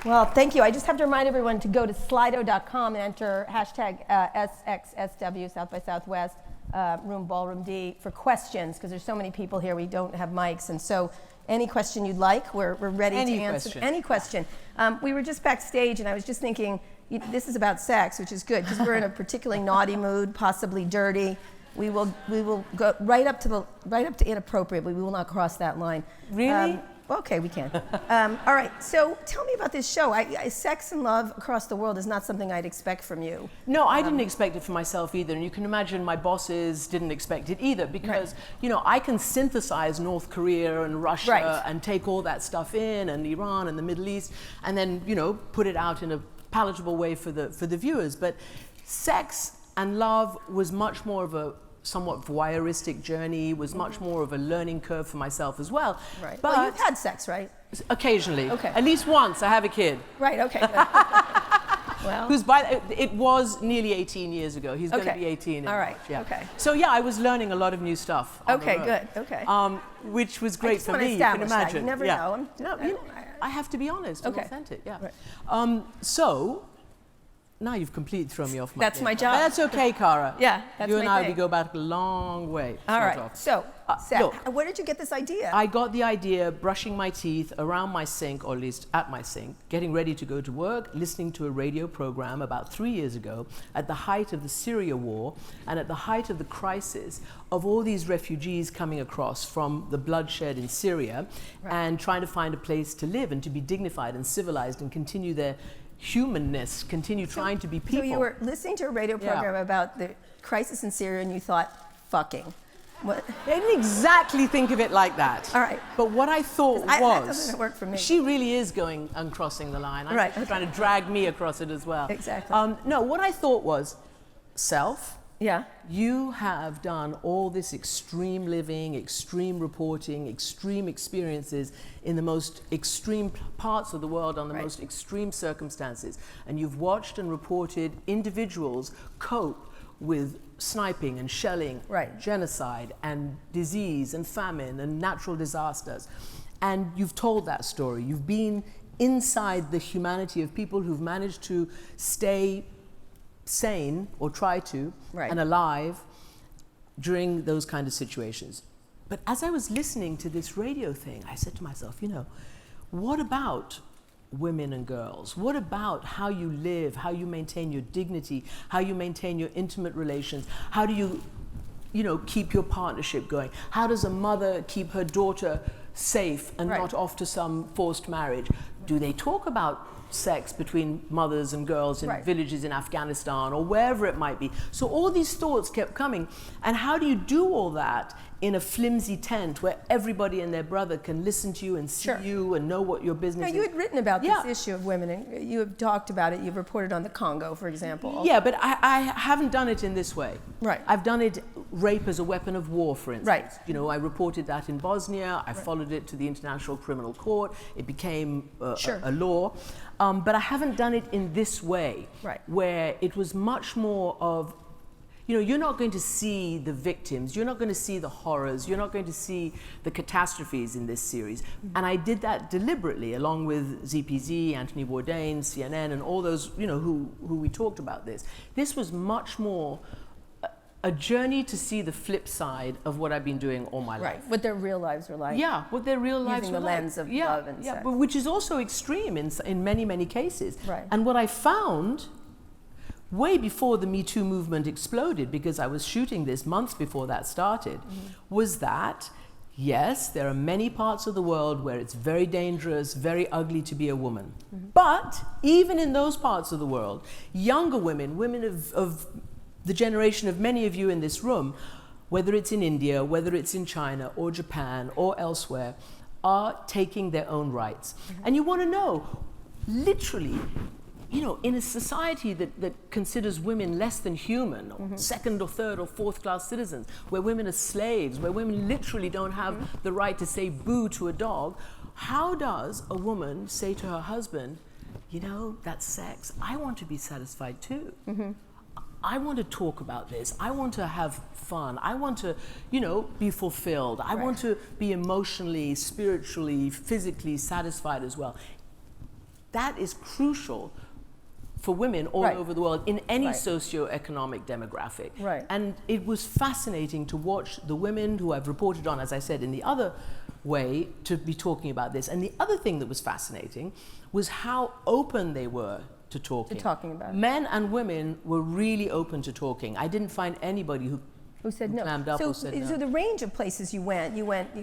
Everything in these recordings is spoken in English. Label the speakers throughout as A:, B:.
A: Well, thank you. I just have to remind everyone to go to slido.com and enter hashtag SXSW, South by Southwest, room Ballroom D, for questions, because there's so many people here, we don't have mics. And so any question you'd like, we're ready to answer. Any question. We were just backstage, and I was just thinking, this is about sex, which is good, because we're in a particularly naughty mood, possibly dirty. We will go right up to inappropriate, but we will not cross that line.
B: Really?
A: Okay, we can. All right, so tell me about this show. Sex and love across the world is not something I'd expect from you.
B: No, I didn't expect it for myself either, and you can imagine my bosses didn't expect it either, because I can synthesize North Korea and Russia and take all that stuff in, and Iran and the Middle East, and then put it out in a palatable way for the viewers. But sex and love was much more of a somewhat voyeuristic journey, was much more of a learning curve for myself as well.
A: Right.
B: But
A: well, you've had sex, right?
B: Occasionally.
A: Okay.
B: At least once. I have a kid.
A: Right. Okay. Well.
B: It was nearly 18 years ago. He's going to be 18 in March. Yeah.
A: Okay.
B: So yeah, I was learning a lot of new stuff.
A: Okay. Good. Okay.
B: Which was great for me. You can imagine.
A: You never know.
B: I have to be honest and authentic. Yeah.
A: Right.
B: So. Now you've completely thrown me off my
A: That's
B: game.
A: my job.
B: That's okay, Cara.
A: Yeah, that's
B: you and I,
A: thing.
B: we go back a long way.
A: All right. So,
B: look,
A: where did you get this idea?
B: I got the idea brushing my teeth around my sink, or at least at my sink, getting ready to go to work, listening to a radio program about 3 years ago at the height of the Syria war and at the height of the crisis of all these refugees coming across from the bloodshed in Syria and trying to find a place to live and to be dignified and civilized and continue their humanness, continue trying to be people.
A: So you were listening to a radio program about the crisis in Syria and you thought, fucking. What?
B: I didn't exactly think of it like that.
A: All right.
B: But what I thought
A: that
B: was,
A: doesn't work for me.
B: She really is going and crossing the line. She's trying to drag me across it as well.
A: Exactly.
B: No, what I thought was, self,
A: yeah,
B: you have done all this extreme living, extreme reporting, extreme experiences in the most extreme parts of the world on the most extreme circumstances. And you've watched and reported individuals cope with sniping and shelling, genocide and disease and famine and natural disasters. And you've told that story. You've been inside the humanity of people who've managed to stay sane, or try to, and alive during those kind of situations. But as I was listening to this radio thing, I said to myself, what about women and girls? What about how you live, how you maintain your dignity, how you maintain your intimate relations? How do you, keep your partnership going? How does a mother keep her daughter safe and not off to some forced marriage? Do they talk about sex between mothers and girls in villages in Afghanistan or wherever it might be? So all these thoughts kept coming. And how do you do all that in a flimsy tent where everybody and their brother can listen to you and see you and know what your business is?
A: You had written about this issue of women, and you have talked about it. You've reported on the Congo, for example.
B: Yeah, but I haven't done it in this way.
A: Right.
B: I've done it, rape as a weapon of war, for instance.
A: Right.
B: I reported that in Bosnia. I followed it to the International Criminal Court. It became a law. But I haven't done it in this way, where it was much more of, you're not going to see the victims, you're not going to see the horrors, you're not going to see the catastrophes in this series. And I did that deliberately, along with ZPZ, Anthony Bourdain, CNN, and all those, who we talked about this. This was much more a journey to see the flip side of what I've been doing all my life.
A: Right, what their real lives were like.
B: Yeah, what their real lives were like.
A: Using the lens of love and sex.
B: But which is also extreme in many, many cases.
A: Right.
B: And what I found, way before the MeToo movement exploded, because I was shooting this months before that started, was that, yes, there are many parts of the world where it's very dangerous, very ugly to be a woman. But even in those parts of the world, younger women, women of the generation of many of you in this room, whether it's in India, whether it's in China or Japan or elsewhere, are taking their own rights. And you want to know, literally, in a society that considers women less than human, second or third or fourth class citizens, where women are slaves, where women literally don't have the right to say boo to a dog, how does a woman say to her husband, that's sex, I want to be satisfied too. I want to talk about this. I want to have fun. I want to, be fulfilled. I want to be emotionally, spiritually, physically satisfied as well. that is crucial for women all
A: Right.
B: over the world in any
A: Right.
B: socio-economic demographic.
A: Right.
B: And it was fascinating to watch the women who I've reported on, as I said, in the other way, to be talking about this. And the other thing that was fascinating was how open they were to talking.
A: talking about it.
B: Men and women were really open to talking. I didn't find anybody who
A: said no.
B: clammed up or said no.
A: So the range of places you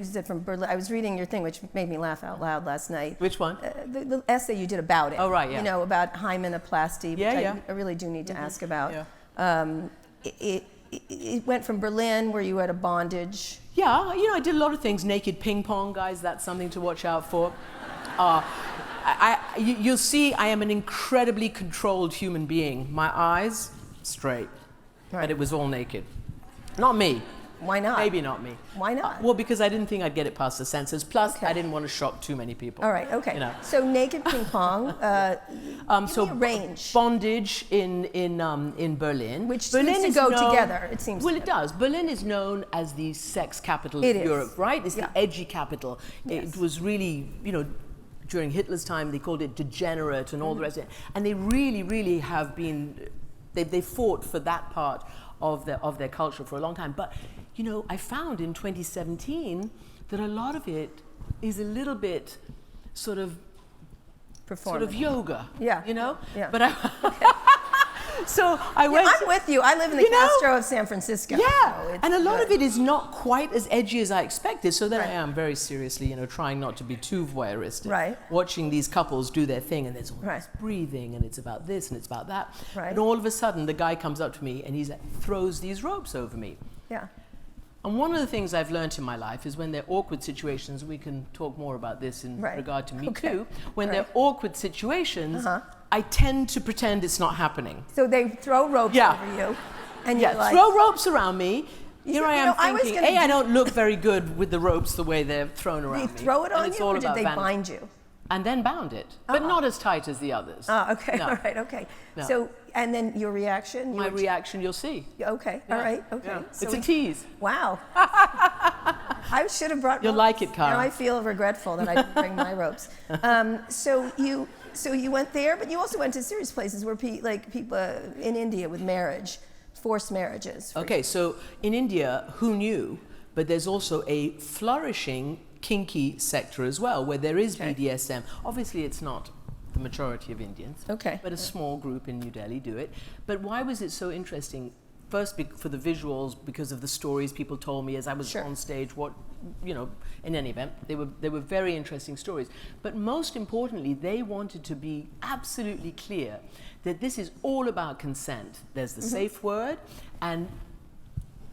A: said from Berlin. I was reading your thing, which made me laugh out loud last night.
B: Which one?
A: The essay you did about it.
B: Oh, right, yeah.
A: You know, about hymenoplasty,
B: Yeah,
A: which
B: yeah.
A: I really do need to ask about.
B: Yeah.
A: It went from Berlin, where you had a bondage.
B: Yeah, you know, I did a lot of things. Naked ping pong, guys, that's something to watch out for. You'll see I am an incredibly controlled human being. My eyes, straight.
A: Right.
B: But it was all naked. Not me.
A: Why not?
B: Maybe not me.
A: Why not?
B: Well, because I didn't think I'd get it past the censors. Plus,
A: Okay.
B: I didn't want to shock too many people.
A: All right, okay.
B: You know.
A: So naked ping pong,
B: So
A: give me a range.
B: bondage in Berlin,
A: Which
B: Berlin
A: seems to
B: is
A: go
B: known-
A: together, it seems
B: Well,
A: to
B: it does. Berlin is known as the sex capital
A: It
B: of
A: is.
B: Europe, right? It's
A: Yeah.
B: the edgy capital.
A: Yes.
B: It was really, you know, during Hitler's time, they called it degenerate and all the rest of it. And they really, really have been, they fought for that part of their culture for a long time. But, you know, I found in 2017 that a lot of it is a little bit sort of yoga.
A: Yeah.
B: You know?
A: Yeah.
B: But so I went.
A: I'm with you. I live in the
B: You know?
A: Castro of San Francisco.
B: Yeah,
A: so it's
B: and a lot
A: good.
B: of it is not quite as edgy as I expected. So then
A: Right.
B: I am very seriously, you know, trying not to be too voyeuristic.
A: Right.
B: Watching these couples do their thing, and there's all
A: Right.
B: this breathing, and it's about this, and it's about that.
A: Right.
B: And all of a sudden, the guy comes up to me, and he's like, throws these ropes over me.
A: Yeah.
B: And one of the things I've learned in my life is when there are awkward situations, we can talk more about this in
A: Right.
B: regard to MeToo.
A: Okay.
B: When
A: Right.
B: there are awkward situations,
A: Uh-huh.
B: I tend to pretend it's not happening.
A: So they throw ropes
B: Yeah.
A: over you, and you're
B: Yeah,
A: like,
B: throw ropes around me. Here I
A: you
B: am
A: know, I was
B: thinking,
A: gonna
B: I
A: do-
B: don't look very good with the ropes the way they're thrown around
A: they
B: me.
A: throw it
B: And
A: on
B: it's
A: you,
B: all
A: or did
B: about
A: they
B: vanity.
A: bind you?
B: And then bound it, but not as tight as the others.
A: Ah, okay,
B: No.
A: all right, okay.
B: No.
A: So, and then your reaction?
B: My reaction, you'll see.
A: Okay,
B: Yeah.
A: all right, okay.
B: Yeah.
A: So
B: It's a tease.
A: Wow. I should have brought
B: You'll
A: ropes.
B: like it, Cara.
A: Now I feel regretful that I didn't bring my ropes. So you went there, but you also went to serious places where people in India with marriage, forced marriages.
B: Okay, so in India, who knew? But there's also a flourishing kinky sector as well, where there is
A: Okay.
B: BDSM. Obviously, it's not the majority of Indians,
A: Okay.
B: but a small group in New Delhi do it. But why was it so interesting? First, for the visuals, because of the stories people told me as I was
A: Sure.
B: on stage. In any event, they were very interesting stories. But most importantly, they wanted to be absolutely clear that this is all about consent. There's the safe word, and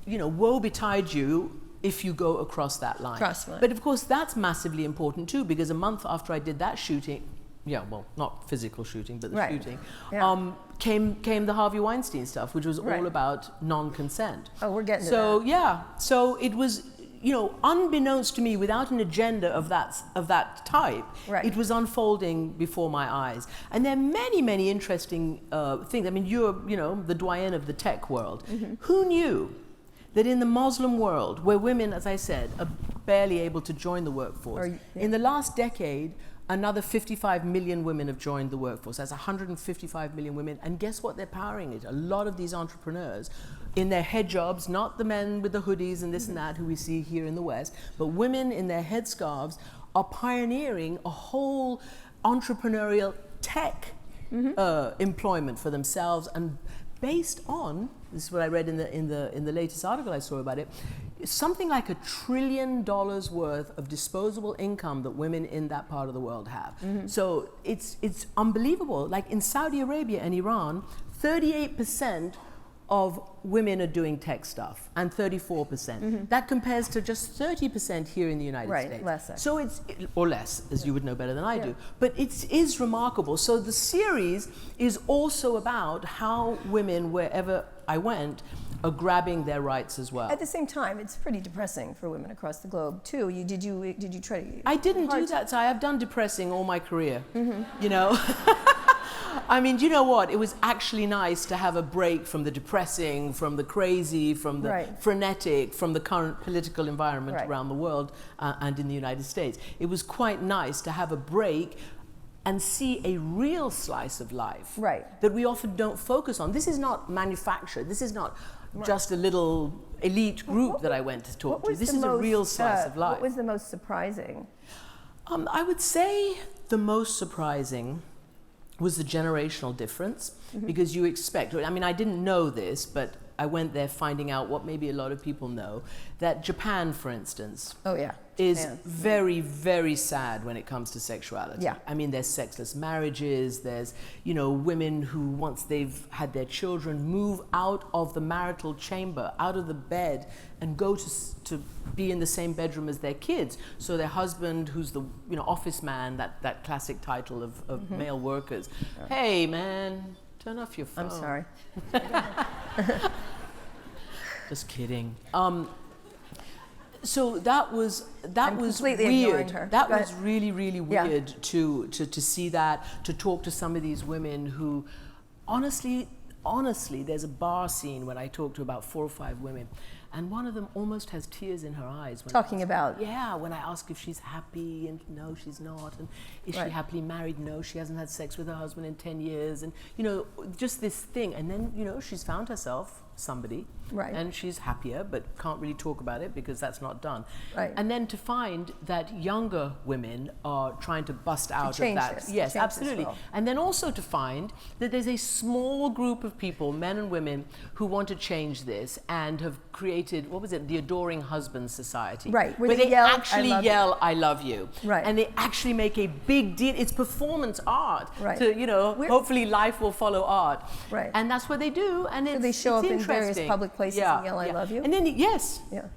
B: woe betide you if you go across that line.
A: Cross the line.
B: But of course, that's massively important too, because a month after I did that shooting, not physical shooting, but the
A: Right.
B: shooting,
A: Yeah.
B: came the Harvey Weinstein stuff, which was
A: Right.
B: all about non-consent.
A: Oh, we're getting to
B: So
A: that.
B: yeah, so it was, unbeknownst to me, without an agenda of that type,
A: Right.
B: it was unfolding before my eyes. And there are many, many interesting things. I mean, you're, the doyen of the tech world.
A: Mm-hmm.
B: Who knew that in the Muslim world, where women, as I said, are barely able to join the workforce, in the last decade, another 55 million women have joined the workforce. That's 155 million women. And guess what? They're powering it. A lot of these entrepreneurs in their head jobs, not the men with the hoodies and this and that who we see here in the West, but women in their headscarves are pioneering a whole entrepreneurial tech employment for themselves, and based on, this is what I read in the latest article I saw about it, something like $1 trillion worth of disposable income that women in that part of the world have. So it's unbelievable. Like in Saudi Arabia and Iran, 38% of women are doing tech stuff, and 34%. That compares to just 30% here in the United
A: Right,
B: States.
A: less.
B: So or less, as you would know better than I do. But it is remarkable. So the series is also about how women, wherever I went, are grabbing their rights as well.
A: At the same time, it's pretty depressing for women across the globe too. Did you try?
B: I didn't do that, so I have done depressing all my career. I mean, you know what? It was actually nice to have a break from the depressing, from the crazy, from the
A: Right.
B: frenetic, from the current political environment
A: Right.
B: around the world and in the United States. It was quite nice to have a break and see a real slice of life
A: Right.
B: that we often don't focus on. This is not manufactured. This is not just a little elite group that I went to talk to. This is a real slice of life.
A: What was the most surprising?
B: I would say the most surprising was the generational difference, because you expect, I mean, I didn't know this, but I went there finding out what maybe a lot of people know, that Japan, for instance, is very, very sad when it comes to sexuality.
A: Yeah.
B: I mean, there's sexless marriages, there's, you know, women who, once they've had their children, move out of the marital chamber, out of the bed, and go to be in the same bedroom as their kids. So their husband, who's the, you know, office man, that classic title of male workers, hey man, turn off your phone.
A: I'm sorry.
B: Just kidding. So that was
A: completely ignoring
B: weird.
A: her.
B: That
A: Go
B: was
A: ahead.
B: really, really weird to see that, to talk to some of these women who, honestly, there's a bar scene when I talk to about 4 or 5 women, and one of them almost has tears in her eyes. When
A: Talking about?
B: Yeah, when I ask if she's happy, and no, she's not, and is she happily married? No, she hasn't had sex with her husband in 10 years, and, you know, just this thing. And then, you know, she's found herself somebody, and she's happier, but can't really talk about it because that's not done. And then to find that younger women are trying to bust out of that. Yes, absolutely. And then also to find that there's a small group of people, men and women, who want to change this and have created, what was it, the Adoring Husband Society.
A: Right.
B: Where they actually yell, I love you.
A: Right.
B: And they actually make a big deal. It's performance art.
A: Right.
B: To, you know, hopefully life will follow art.
A: Right.
B: And that's what they do. And
A: So they show up in various public places and yell, I love you?
B: And then,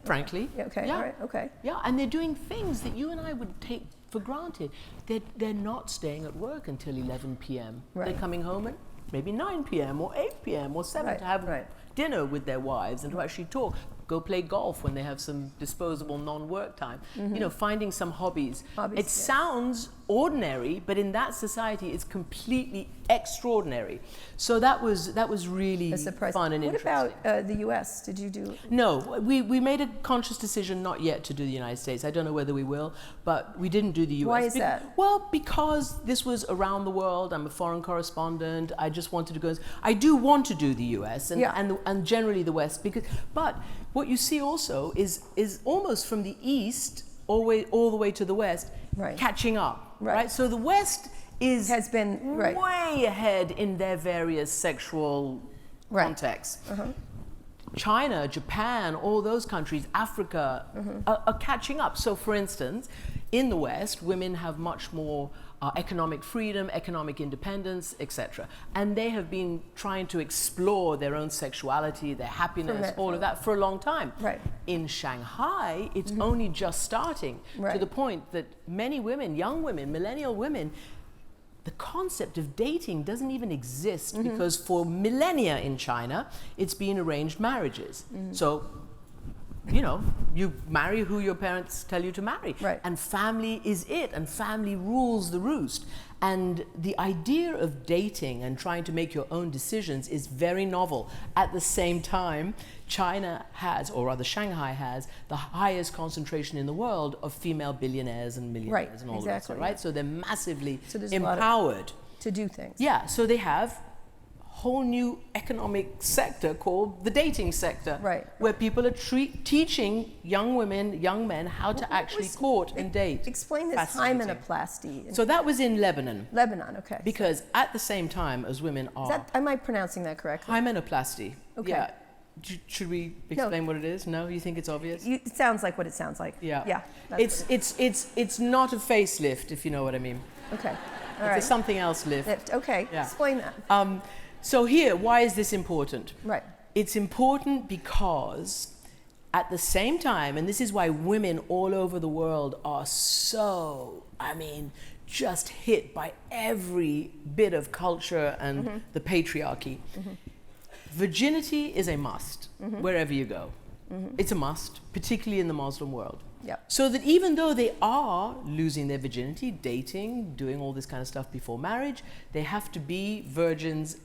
B: frankly.
A: All right, okay.
B: Yeah, and they're doing things that you and I would take for granted. They're not staying at work until 11 p.m. They're coming home at maybe 9 p.m. or 8 p.m. or 7 to have dinner with their wives and to actually talk. Go play golf when they have some disposable non-work time. You know, finding some hobbies. It sounds ordinary, but in that society, it's completely extraordinary. So that was really fun and interesting.
A: What about the U.S.? Did you do?
B: No, we made a conscious decision not yet to do the United States. I don't know whether we will, but we didn't do the U.S.
A: Why is that?
B: Well, because this was around the world. I'm a foreign correspondent. I just wanted to go. I do want to do the U.S. and generally the West, but what you see also is almost from the East all the way to the West, catching up, right? So the West has been way ahead in their various sexual contexts. China, Japan, all those countries, Africa, are catching up. So for instance, in the West, women have much more economic freedom, economic independence, etc. And they have been trying to explore their own sexuality, their happiness, all of that for a long time. In Shanghai, it's only just starting to the point that many women, young women, millennial women, the concept of dating doesn't even exist because for millennia in China, it's been arranged marriages. So, you know, you marry who your parents tell you to marry. And family is it, and family rules the roost. And the idea of dating and trying to make your own decisions is very novel. At the same time, China has, or rather Shanghai has, the highest concentration in the world of female billionaires and millionaires and all of that, right? So they're massively empowered
A: to do things.
B: Yeah, so they have whole new economic sector called the dating sector, where people are teaching young women, young men how to actually court and date.
A: Explain this hymenoplasty.
B: So that was in Lebanon.
A: Lebanon, okay.
B: Because at the same time as women are...
A: am I pronouncing that correctly?
B: Hymenoplasty.
A: Okay.
B: Yeah. Should we explain what it is? No, you think it's obvious?
A: It sounds like what it sounds like.
B: Yeah. It's not a facelift, if you know what I mean.
A: Okay.
B: It's a something else lift.
A: Okay. Yeah. Explain that.
B: So here, why is this important?
A: It's
B: important because at the same time, and this is why women all over the world are so, just hit by every bit of culture and the patriarchy. Virginity is a must wherever you go. It's a must, particularly in the Muslim world. So that even though they are losing their virginity, dating, doing all this kind of stuff before marriage, they have to be virgins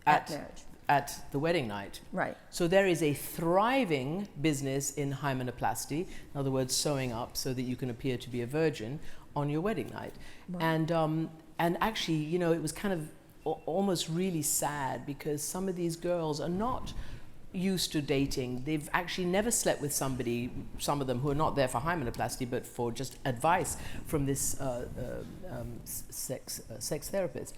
B: at the wedding night. So there is a thriving business in hymenoplasty, in other words, sewing up so that you can appear to be a virgin on your wedding night. And and actually, you know, it was kind of almost really sad because some of these girls are not used to dating. They've actually never slept with somebody, some of them who are not there for hymenoplasty, but for just advice from this sex therapist.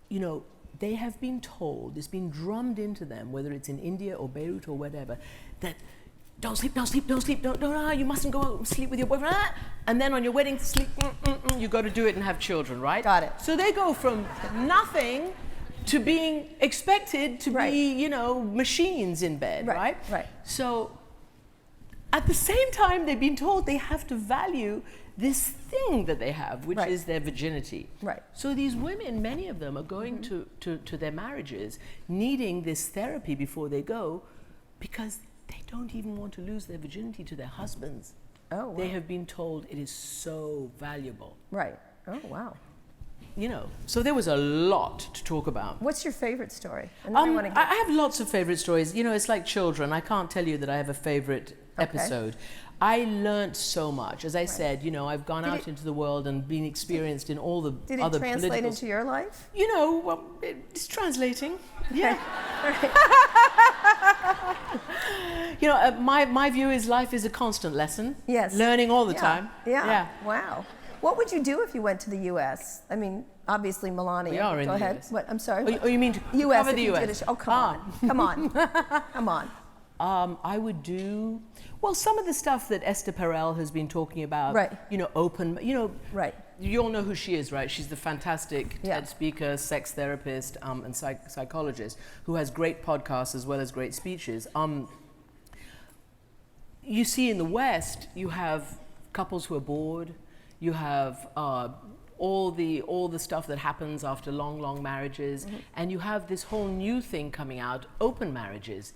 B: You know, they have been told, it's been drummed into them, whether it's in India or Beirut or whatever, that don't sleep, you mustn't go out and sleep with your boyfriend. And then on your wedding sleep, you got to do it and have children, right?
A: Got it.
B: So they go from nothing to being expected to be, you know, machines in bed, right?
A: Right.
B: So at the same time, they've been told they have to value this thing that they have, which is their virginity.
A: Right.
B: So these women, many of them are going to their marriages needing this therapy before they go because they don't even want to lose their virginity to their husbands.
A: Oh, wow.
B: They have been told it is so valuable.
A: Right. Oh, wow.
B: You know, so there was a lot to talk about.
A: What's your favorite story? And
B: I have lots of favorite stories. You know, it's like children. I can't tell you that I have a favorite episode. I learned so much. As I said, you know, I've gone out into the world and been experienced in all the
A: Did
B: other
A: it translate
B: political...
A: into your life?
B: You know, well, it's translating. Yeah.
A: All right.
B: You know, my view is life is a constant lesson.
A: Yes.
B: Learning all the time.
A: Yeah. Wow. What would you do if you went to the U.S.? I mean, obviously Melania.
B: We are in
A: Go
B: the
A: ahead.
B: US.
A: What? I'm sorry.
B: Oh, you mean to
A: U.S.
B: cover
A: if
B: the
A: you
B: US?
A: did a show. Oh, come on. Come on. Come on.
B: I would do, well, some of the stuff that Esther Perel has been talking about.
A: Right.
B: You know, open, you know.
A: Right.
B: You all know who she is, right? She's the fantastic TED speaker, sex therapist, and psychologist who has great podcasts as well as great speeches. You see in the West, you have couples who are bored. You have all the stuff that happens after long marriages, and you have this whole new thing coming out, open marriages.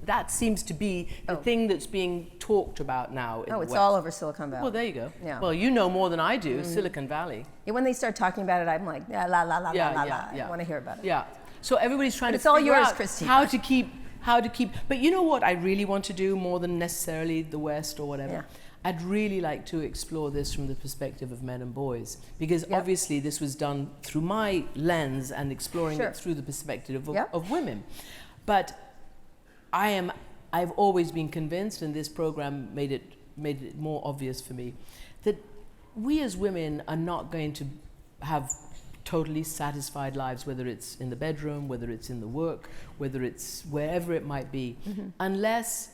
B: That seems to be the thing that's being talked about now in the
A: it's
B: West.
A: all over Silicon Valley.
B: Well, there you go.
A: Yeah.
B: Well, you know more than I do, Silicon Valley.
A: Yeah, when they start talking about it, I'm like, la la la la la la. I want to hear about it.
B: Yeah. So everybody's trying
A: But
B: to
A: it's all
B: figure
A: yours,
B: out
A: Christine.
B: how to keep. But you know what I really want to do more than necessarily the West or whatever?
A: Yeah.
B: I'd really like to explore this from the perspective of men and boys, because obviously this was done through my lens and exploring it through the perspective of women. But I've always been convinced, and this program made it more obvious for me, that we as women are not going to have totally satisfied lives, whether it's in the bedroom, whether it's in the work, whether it's wherever it might be, unless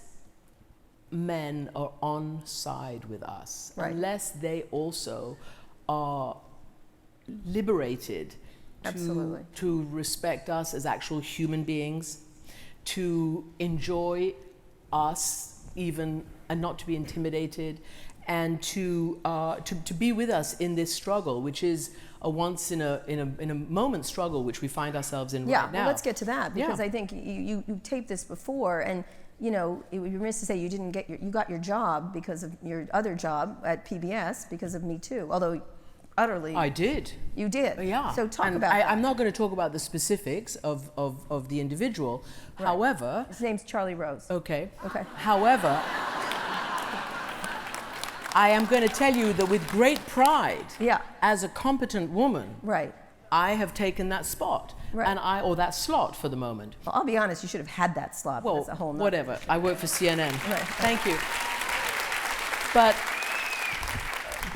B: men are on side with us, unless they also are liberated to respect us as actual human beings, to enjoy us even, and not to be intimidated, and to be with us in this struggle, which is a once in a moment struggle, which we find ourselves in right now.
A: Well, let's get to that, because I think you taped this before, and you know, you missed to say you didn't get you got your job because of your other job at PBS because of MeToo, although utterly.
B: I did.
A: You did.
B: Yeah.
A: So talk about that.
B: I'm not going to talk about the specifics of the individual. Right. However.
A: His name's Charlie Rose.
B: Okay.
A: Okay.
B: However, I am going to tell you that with great pride, as a competent woman, I have taken that spot, or that slot for the moment.
A: Well, I'll be honest, you should have had that slot.
B: Well,
A: that's a whole
B: whatever. I work for CNN.
A: Right.
B: Thank you. But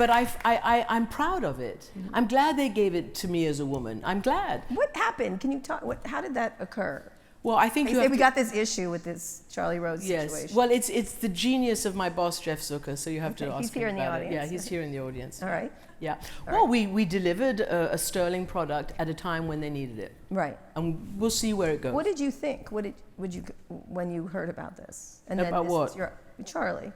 B: I'm proud of it. I'm glad they gave it to me as a woman. I'm glad.
A: What happened? Can you talk? How did that occur?
B: Well, I think
A: we got this issue with this Charlie Rose situation.
B: Well, it's the genius of my boss, Jeff Zucker, so you have to ask him.
A: He's here in the audience.
B: Yeah, he's here in the audience.
A: All right.
B: Yeah. Well, we delivered a sterling product at a time when they needed it.
A: Right.
B: And we'll see where it goes.
A: What did you think? Would you when you heard about this? And
B: about
A: then
B: what?
A: Charlie.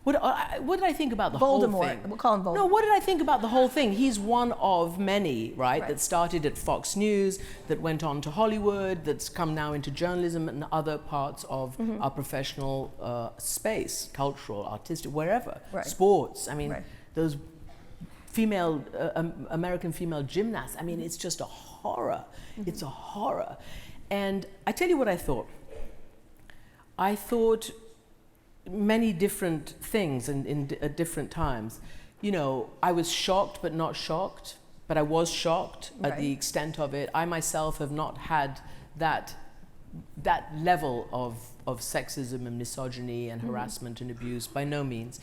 B: What did I think about the whole thing?
A: We'll call him Voldemort.
B: No, what did I think about the whole thing? He's one of many, right? That started at Fox News, that went on to Hollywood, that's come now into journalism and other parts of our professional space, cultural, artistic, wherever. Sports. I mean, those female, American female gymnasts. I mean, it's just a horror. It's a horror. And I tell you what I thought. I thought many different things at different times. You know, I was shocked but not shocked. but I was shocked at the
A: Right.
B: extent of it. I myself have not had that level of sexism and misogyny and harassment and abuse, by no means.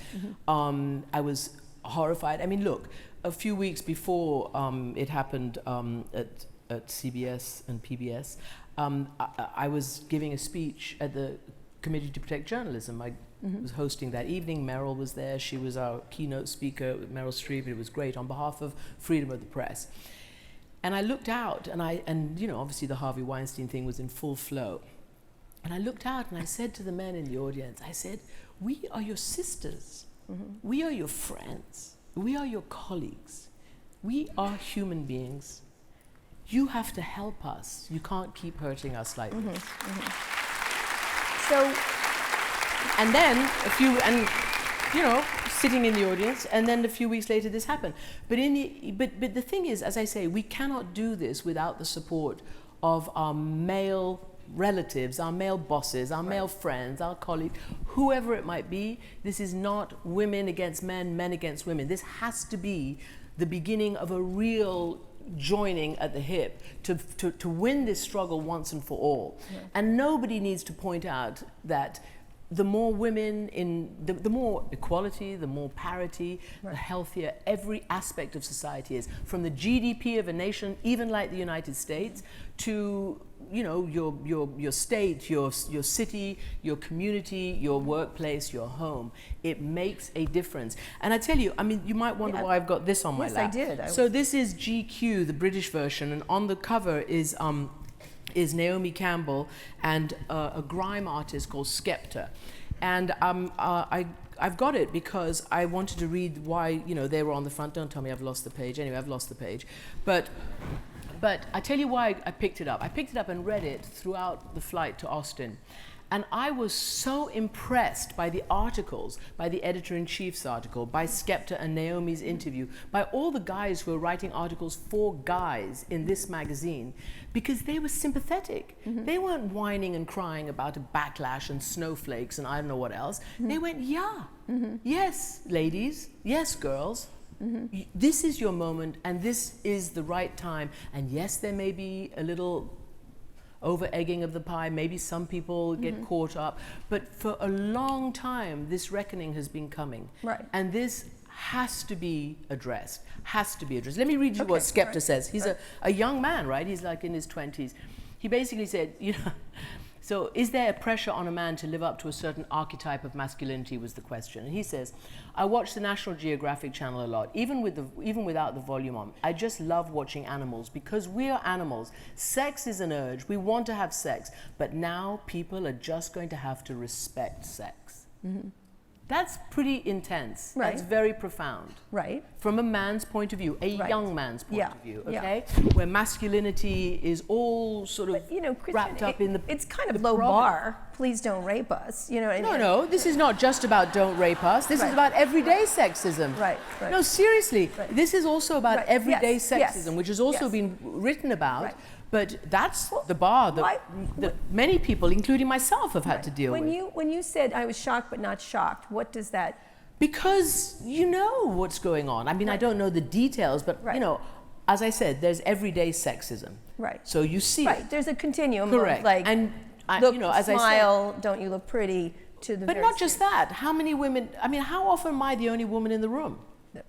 B: I was horrified. I mean, look, a few weeks before it happened at CBS and PBS, I was giving a speech at the Committee to Protect Journalism. I was hosting that evening. Meryl was there. She was our keynote speaker, Meryl Streep. It was great, on behalf of freedom of the press. And I looked out, and you know, obviously the Harvey Weinstein thing was in full flow. And I looked out and I said to the men in the audience, I said, we are your sisters. We are your friends. We are your colleagues. We are human beings. You have to help us. You can't keep hurting us like this.
A: So,
B: And then you know, sitting in the audience, and then a few weeks later this happened. But the thing is, as I say, we cannot do this without the support of our male relatives, our male bosses, our male friends, our colleagues, whoever it might be. This is not women against men, men against women. This has to be the beginning of a real joining at the hip to win this struggle once and for all. And nobody needs to point out that the more women the more equality, the more parity, the healthier every aspect of society is, from the GDP of a nation, even like the United States, to, you know, your state, your city, your community, your workplace, your home. It makes a difference. And I tell you, I mean, you might wonder why I've got this on my lap.
A: Yes, I did.
B: So this is GQ, the British version, and on the cover is Naomi Campbell and a grime artist called Sxsw. And I've got it because I wanted to read why, you know, they were on the front. Don't tell me I've lost the page. Anyway, I've lost the page. But I tell you why I picked it up. I picked it up and read it throughout the flight to Austin. And I was so impressed by the articles, by the editor-in-chief's article, by Sxsw and Naomi's interview, by all the guys who are writing articles for guys in this magazine, because they were sympathetic. They weren't whining and crying about a backlash and snowflakes and I don't know what else. They went, yeah, yes, ladies, yes, girls. This is your moment, and this is the right time. And yes, there may be a little over-egging of the pie, maybe some people get caught up, but for a long time this reckoning has been coming. Right. And this has to be addressed, Let me read you what Sxsw says. He's a young man, right? He's like in his 20s. He basically said, you know, so is there a pressure on a man to live up to a certain archetype of masculinity, was the question. And he says, I watch the National Geographic Channel a lot, even without the volume on. I just love watching animals because we are animals. Sex is an urge. We want to have sex. But now people are just going to have to respect sex. That's pretty intense. Right. That's very profound. Right. From a man's point of view, a young man's point of view, okay? Where masculinity is all sort of, you know, wrapped up in the...
A: It's kind of low bar. Please don't rape us. You know.
B: No, this is not just about don't rape us. This is about everyday sexism. Right. No, seriously. This is also about everyday sexism, which has also been written about. Right. But that's the bar that many people, including myself, have had to deal with.
A: When you said I was shocked but not shocked, what does that...
B: Because you know what's going on. I mean, I don't know the details, but you know, as I said, there's everyday sexism. Right. So you see it.
A: There's a continuum
B: of
A: like,
B: and
A: look,
B: you know, as
A: smile,
B: I said,
A: don't you look pretty, to the
B: But not just that. How many women, I mean, how often am I the only woman in the room?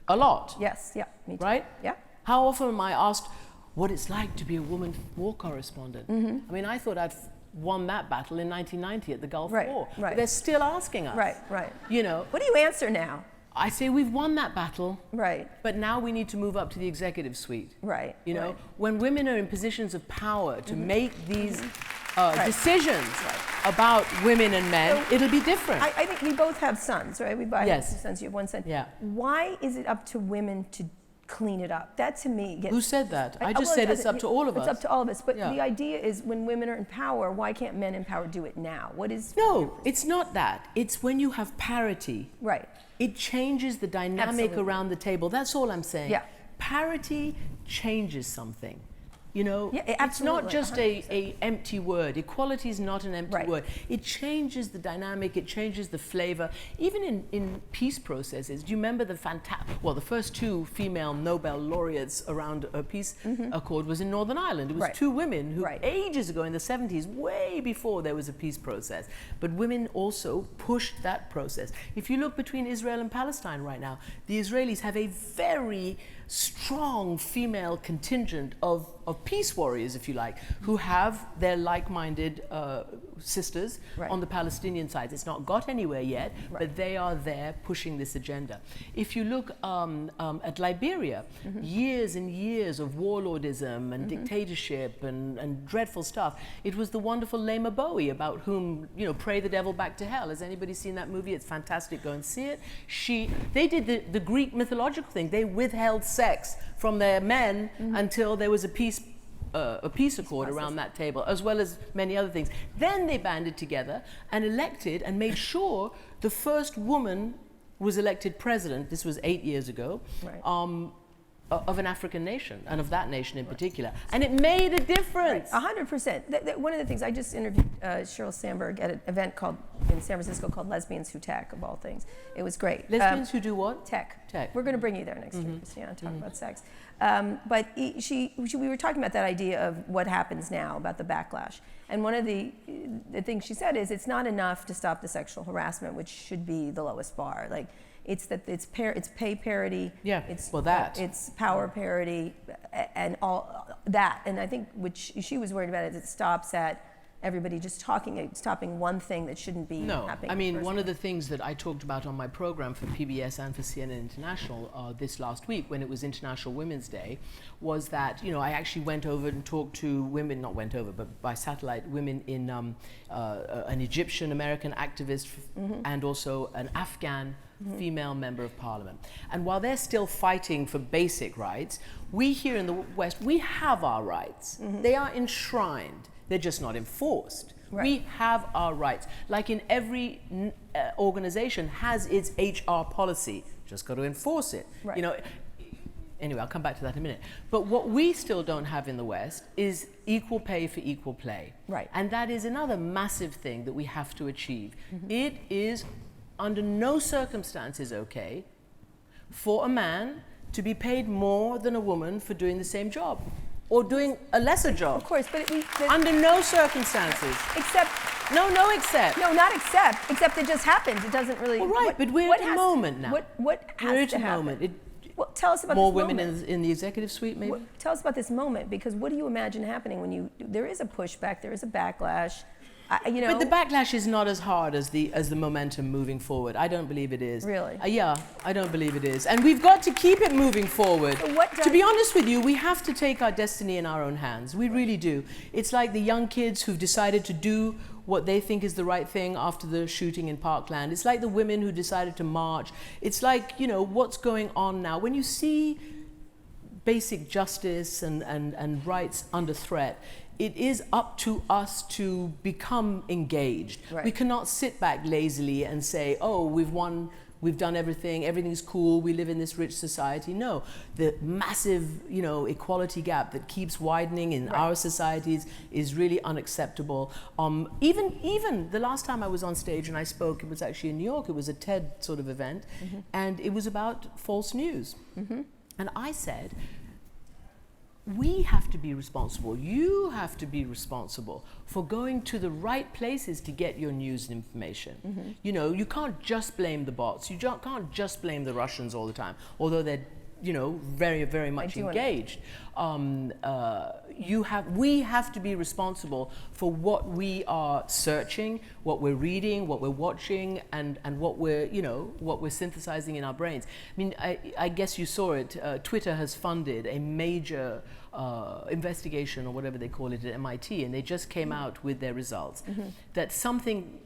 B: A lot.
A: Yes, yeah, me too.
B: Right?
A: Yeah.
B: How often am I asked what it's like to be a woman war correspondent? I mean, I thought I'd won that battle in 1990 at the Gulf War. But they're still asking us. Right. You know.
A: What do you answer now?
B: I say we've won that battle. Right. But now we need to move up to the executive suite. Right. You know, when women are in positions of power to make these decisions about women and men, so it'll be different.
A: I think we both have sons, right? We both have sons. You have one son.
B: Yeah.
A: Why is it up to women to clean it up? That to me gets...
B: Who said that? I just said it's up to all of us.
A: It's up to all of us. But the idea is when women are in power, why can't men in power do it now? What is...
B: No, it's not that. It's when you have parity. Right. It changes the dynamic around the table. That's all I'm saying. Yeah. Parity changes something. You know,
A: Yeah,
B: it's not
A: absolutely,
B: just
A: 100%.
B: a empty word. Equality is not an empty
A: Right.
B: word. It changes the dynamic, it changes the flavor. Even in peace processes, do you remember the the first two female Nobel laureates around a peace accord was in Northern Ireland. It was
A: Right.
B: two women who
A: Right.
B: ages ago in the 70s, way before there was a peace process. But women also pushed that process. If you look between Israel and Palestine right now, the Israelis have a very strong female contingent of peace warriors, if you like, who have their like-minded sisters
A: Right.
B: on the Palestinian side. It's not got anywhere yet,
A: Right.
B: but they are there pushing this agenda. If you look at Liberia, years and years of warlordism and dictatorship and dreadful stuff. It was the wonderful Lema Bowie, about whom, you know, pray the devil back to hell. Has anybody seen that movie? It's fantastic. Go and see it. They did the Greek mythological thing. They withheld sex from their men until there was a peace accord around that table, as well as many other things. Then they banded together and elected and made sure the first woman was elected president. This was 8 years ago.
A: Right.
B: Of an African nation, and of that nation in particular. And it made a difference.
A: 100%. One of the things, I just interviewed Sheryl Sandberg at an event in San Francisco called Lesbians Who Tech, of all things. It was great.
B: Lesbians who do what?
A: Tech.
B: Tech.
A: We're going to bring you there next year, Christiane, talk about sex. But we were talking about that idea of what happens now, about the backlash. And one of the things she said is, it's not enough to stop the sexual harassment, which should be the lowest bar. Like, it's pay parity.
B: Yeah,
A: it's it's power parity, and all that. And I think what she was worried about is it stops at everybody just stopping one thing that shouldn't be happening.
B: No, I mean, one of the things that I talked about on my program for PBS and for CNN International this last week, when it was International Women's Day, was that, you know, I actually went over and talked to women, not went over, but by satellite, women in an Egyptian American activist and also an Afghan female member of parliament. And while they're still fighting for basic rights, we here in the West, we have our rights. They are enshrined. They're just not enforced. Right. We have our rights. Like in every organization has its HR policy. Just got to enforce it.
A: Right.
B: You know. Anyway, I'll come back to that in a minute. But what we still don't have in the West is equal pay for equal play.
A: Right.
B: And that is another massive thing that we have to achieve. It is under no circumstances okay for a man to be paid more than a woman for doing the same job or doing a lesser job.
A: Of course, but
B: under no circumstances.
A: Except it just happens. It doesn't really.
B: Well, right, but we're at a moment now.
A: What has to happen? Well, tell us about
B: more
A: this
B: women
A: moment.
B: in the executive suite, maybe.
A: Tell us about this moment, because what do you imagine happening when there is a pushback, there is a backlash? You know,
B: but the backlash is not as hard as the momentum moving forward. I don't believe it is.
A: Really?
B: Yeah, I don't believe it is. And we've got to keep it moving forward.
A: So
B: to be honest with you, we have to take our destiny in our own hands. We really do. It's like the young kids who've decided to do what they think is the right thing after the shooting in Parkland. It's like the women who decided to march. It's like, you know, what's going on now. When you see basic justice and rights under threat, it is up to us to become engaged.
A: Right.
B: We cannot sit back lazily and say, oh, we've won, we've done everything, everything's cool, we live in this rich society. No, the massive, you know, equality gap that keeps widening in our societies is really unacceptable. Even the last time I was on stage and I spoke, it was actually in New York, it was a TED sort of event, and it was about false news. And I said, we have to be responsible. You have to be responsible for going to the right places to get your news and information. You know, you can't just blame the bots. You can't just blame the Russians all the time, although they're, you know, very, very much engaged. We have to be responsible for what we are searching, what we're reading, what we're watching, and what we're, you know, what we're synthesizing in our brains. I mean, I guess you saw it. Twitter has funded a major investigation, or whatever they call it, at MIT, and they just came out with their results. That something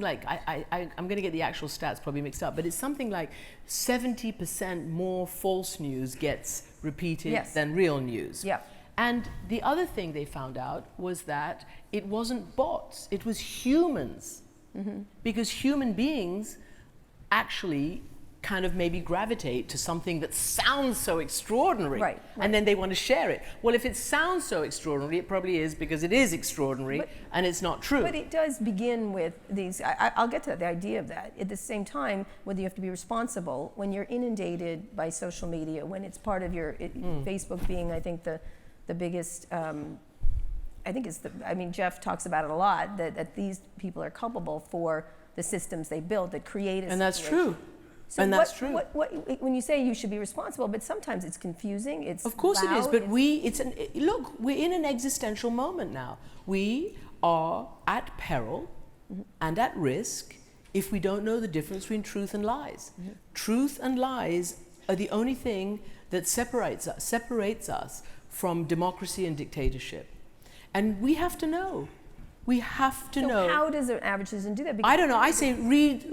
B: like, I'm going to get the actual stats probably mixed up, but it's something like 70% more false news gets repeated than real news.
A: Yeah.
B: And the other thing they found out was that it wasn't bots, it was humans. Because human beings actually, kind of maybe gravitate to something that sounds so extraordinary,
A: Right.
B: and then they want to share it. Well, if it sounds so extraordinary, it probably is because it is extraordinary, and it's not true.
A: But it does begin with these, I'll get to the idea of that. At the same time, whether you have to be responsible, when you're inundated by social media, when it's part of your, Facebook being, I think, the biggest, Jeff talks about it a lot, that these people are culpable for the systems they build that create a
B: And that's
A: situation.
B: true.
A: So
B: And that's true.
A: When you say you should be responsible, but sometimes it's confusing. It's
B: Of course
A: loud,
B: it is, but look, we're in an existential moment now. We are at peril and at risk if we don't know the difference between truth and lies. Truth and lies are the only thing that separates us from democracy and dictatorship. And we have to know. We have to know.
A: So how does an average citizen do that? Because
B: I don't know. I say read,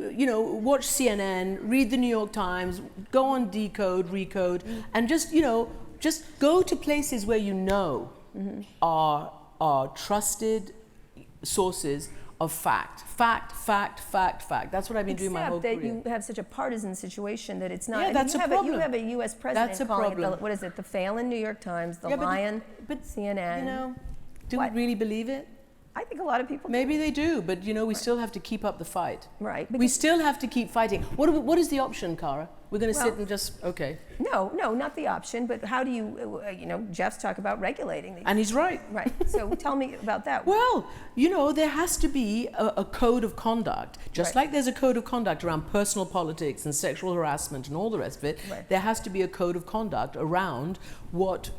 B: watch CNN, read the New York Times, go on Decode, Recode, and just go to places where are trusted sources of fact. Fact. That's what I've been doing my whole career.
A: Except that you have such a partisan situation that it's not.
B: Yeah, that's a problem.
A: You have a U.S. president
B: That's a
A: calling
B: problem.
A: it, what is it, the Phelan New York Times, the
B: Yeah, but
A: Lion,
B: but,
A: CNN.
B: Do we really believe it?
A: I think a lot of people
B: Maybe they do, but we still have to keep up the fight.
A: Right.
B: We still have to keep fighting. What is the option, Cara? We're going to sit and just, okay.
A: No, not the option, but how do you, Jeff's talk about regulating these.
B: And he's right.
A: Right, so tell me about that.
B: Well, there has to be a code of conduct. Just like there's a code of conduct around personal politics and sexual harassment and all the rest of it, there has to be a code of conduct around what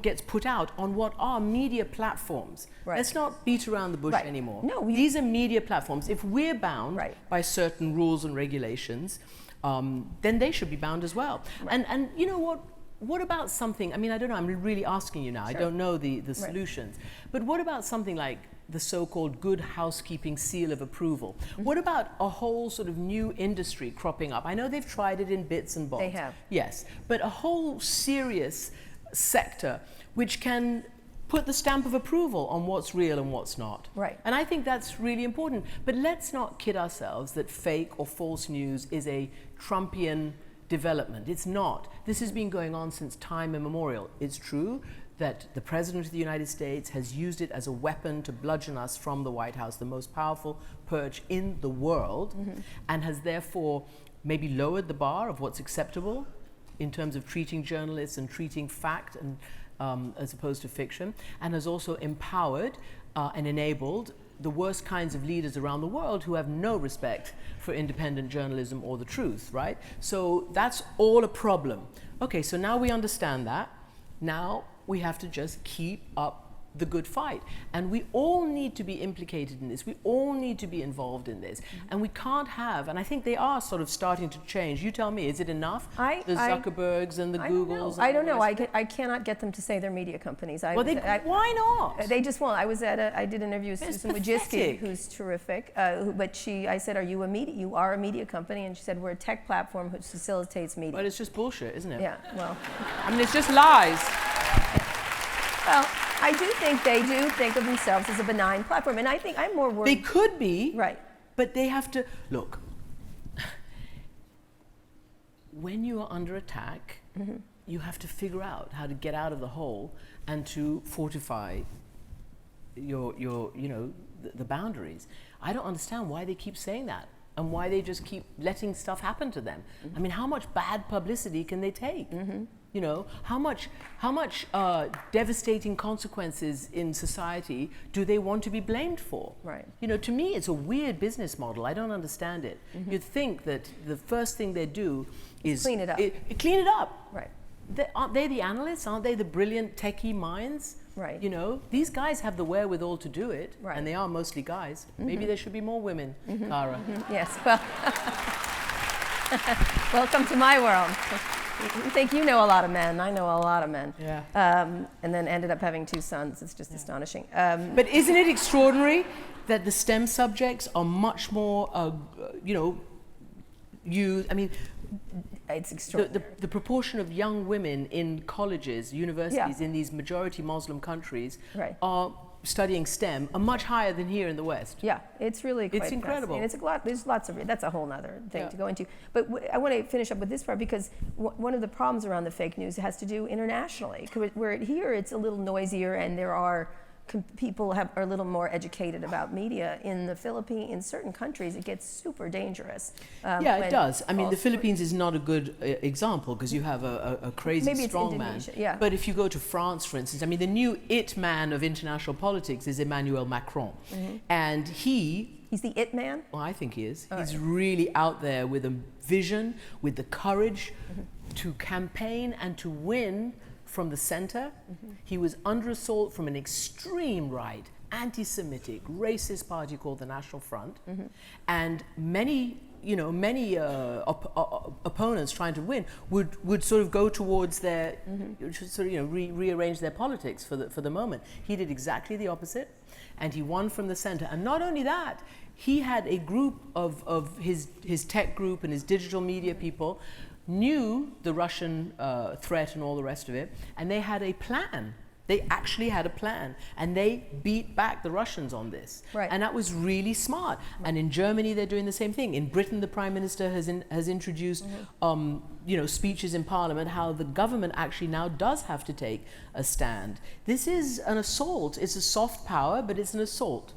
B: gets put out on what are media platforms. Let's not beat around the bush anymore.
A: No,
B: these are media platforms. If we're bound by certain rules and regulations, then they should be bound as well. And you know what? What about something, I don't know, I'm really asking you now, I don't know the solutions, but what about something like the so-called good housekeeping seal of approval? What about a whole sort of new industry cropping up? I know they've tried it in bits and bobs.
A: They have.
B: Yes, but a whole serious sector which can put the stamp of approval on what's real and what's not.
A: Right.
B: And I think that's really important. But let's not kid ourselves that fake or false news is a Trumpian development. It's not. This has been going on since time immemorial. It's true that the President of the United States has used it as a weapon to bludgeon us from the White House, the most powerful perch in the world, and has therefore maybe lowered the bar of what's acceptable in terms of treating journalists and treating fact and as opposed to fiction, and has also empowered and enabled the worst kinds of leaders around the world who have no respect for independent journalism or the truth, right? So that's all a problem. Okay, so now we understand that. Now we have to just keep up the good fight. And we all need to be implicated in this. We all need to be involved in this. And we can't have, and I think they are sort of starting to change. You tell me, is it enough? The Zuckerbergs and the Googles?
A: I don't know. I cannot get them to say they're media companies.
B: Why not?
A: They just won't. I did an interview with Susan Wojcicki, who's terrific. I said, are you a media? You are a media company. And she said, we're a tech platform which facilitates media.
B: But it's just bullshit, isn't it?
A: Yeah, well.
B: It's just lies.
A: Well, I do think they do think of themselves as a benign platform, and I think I'm more worried.
B: They could be,
A: right?
B: But they have to look. When you are under attack, you have to figure out how to get out of the hole and to fortify your the boundaries. I don't understand why they keep saying that and why they just keep letting stuff happen to them. How much bad publicity can they take? How much devastating consequences in society do they want to be blamed for?
A: Right.
B: To me, it's a weird business model. I don't understand it. You'd think that the first thing they do is
A: clean it up.
B: Clean it up.
A: Right.
B: Aren't they the analysts? Aren't they the brilliant techie minds?
A: Right.
B: These guys have the wherewithal to do it,
A: right.
B: And they are mostly guys. Maybe there should be more women, Cara.
A: Yes. Well, welcome to my world. You think you know a lot of men. I know a lot of men.
B: Yeah.
A: And then ended up having 2 sons. It's just astonishing.
B: But isn't it extraordinary that the STEM subjects are much more, used?
A: It's extraordinary.
B: The proportion of young women in colleges, universities, in these majority Muslim countries
A: right.
B: are studying STEM are much higher than here in the West.
A: Yeah, it's really quite
B: It's incredible.
A: fascinating. It's a lot. There's lots of. That's a whole nother thing
B: Yeah.
A: to go into. But I want to finish up with this part because one of the problems around the fake news has to do internationally. Where here it's a little noisier and there are people are a little more educated about media. In the Philippines, in certain countries, it gets super dangerous.
B: Yeah, it does. I mean, the Philippines is not a good example because you have a crazy
A: Maybe it's
B: strong man.
A: Indonesia, yeah.
B: But if you go to France, for instance, I mean, the new it man of international politics is Emmanuel Macron. And
A: He's the it man?
B: well, I think he is.
A: All
B: He's
A: right.
B: really out there with a vision, with the courage to campaign and to win from the center. He was under assault from an extreme right, anti-Semitic, racist party called the National Front. And many opponents trying to win would sort of go towards their, sort of, rearrange their politics for the moment. He did exactly the opposite, and he won from the center. And not only that, he had a group of his tech group and his digital media people knew the Russian threat and all the rest of it, and they had a plan. They actually had a plan, and they beat back the Russians on this.
A: Right.
B: And that was really smart. And in Germany, they're doing the same thing. In Britain, the Prime Minister has introduced, speeches in Parliament, how the government actually now does have to take a stand. This is an assault. It's a soft power, but it's an assault.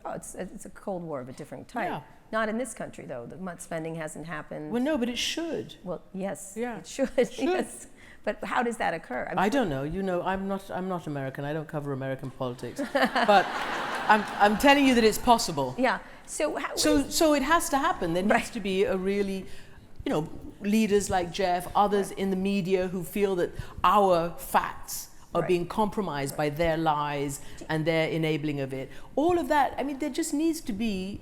A: Oh, it's a Cold War of a different type.
B: Yeah.
A: Not in this country, though. The spending hasn't happened.
B: Well, no, but it should.
A: Well, yes,
B: Yeah.
A: it should. Yes. But how does that occur?
B: I don't know. I'm not American. I don't cover American politics. But I'm telling you that it's possible.
A: Yeah. So
B: So it has to happen. There needs to be a really, leaders like Jeff, others in the media who feel that our facts are being compromised by their lies and their enabling of it. All of that. I mean, there just needs to be.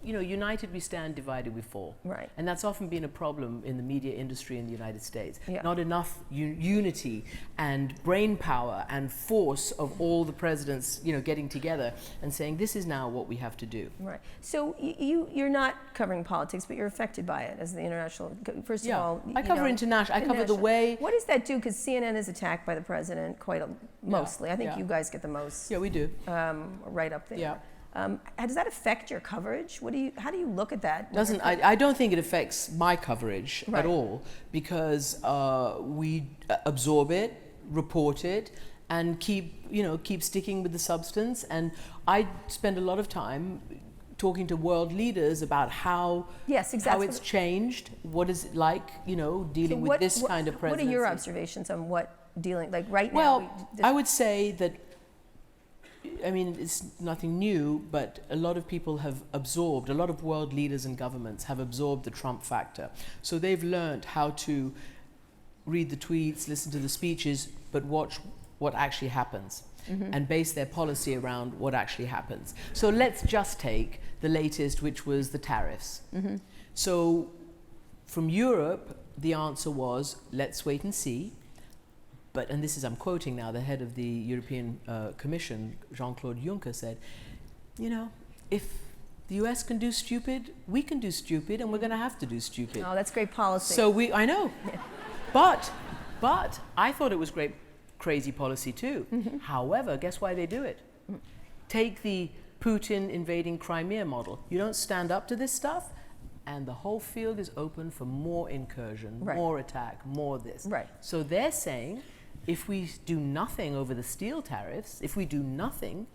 B: United we stand, divided we fall.
A: Right.
B: And that's often been a problem in the media industry in the United States.
A: Yeah.
B: Not enough unity and brain power and force of all the presidents, getting together and saying, this is now what we have to do.
A: Right. So you're not covering politics, but you're affected by it as the international. First of all,
B: I cover international. I cover the way.
A: What does that do? Because CNN is attacked by the president mostly. I think
B: Yeah.
A: you guys get the most.
B: Yeah, we do.
A: Right up there.
B: Yeah.
A: How does that affect your coverage? How do you look at that?
B: I don't think it affects my coverage
A: Right.
B: at all because we absorb it, report it, and keep sticking with the substance. And I spend a lot of time talking to world leaders about how how it's changed. What is it like, dealing with this kind of presidency?
A: What are your observations on dealing like right now?
B: Well, I would say that. I mean, it's nothing new, but a lot of people have absorbed, a lot of world leaders and governments have absorbed the Trump factor. So they've learned how to read the tweets, listen to the speeches, but watch what actually happens and base their policy around what actually happens. So let's just take the latest, which was the tariffs. So from Europe, the answer was, let's wait and see. But, and this is, I'm quoting now, the head of the European Commission, Jean-Claude Juncker, said, if the US can do stupid, we can do stupid, and we're going to have to do stupid.
A: Oh, that's great policy.
B: So I know. But I thought it was great, crazy policy too. However, guess why they do it? Take the Putin invading Crimea model. You don't stand up to this stuff, and the whole field is open for more incursion, more attack, more this.
A: Right.
B: So they're saying, if we do nothing over the steel tariffs, if we do nothing,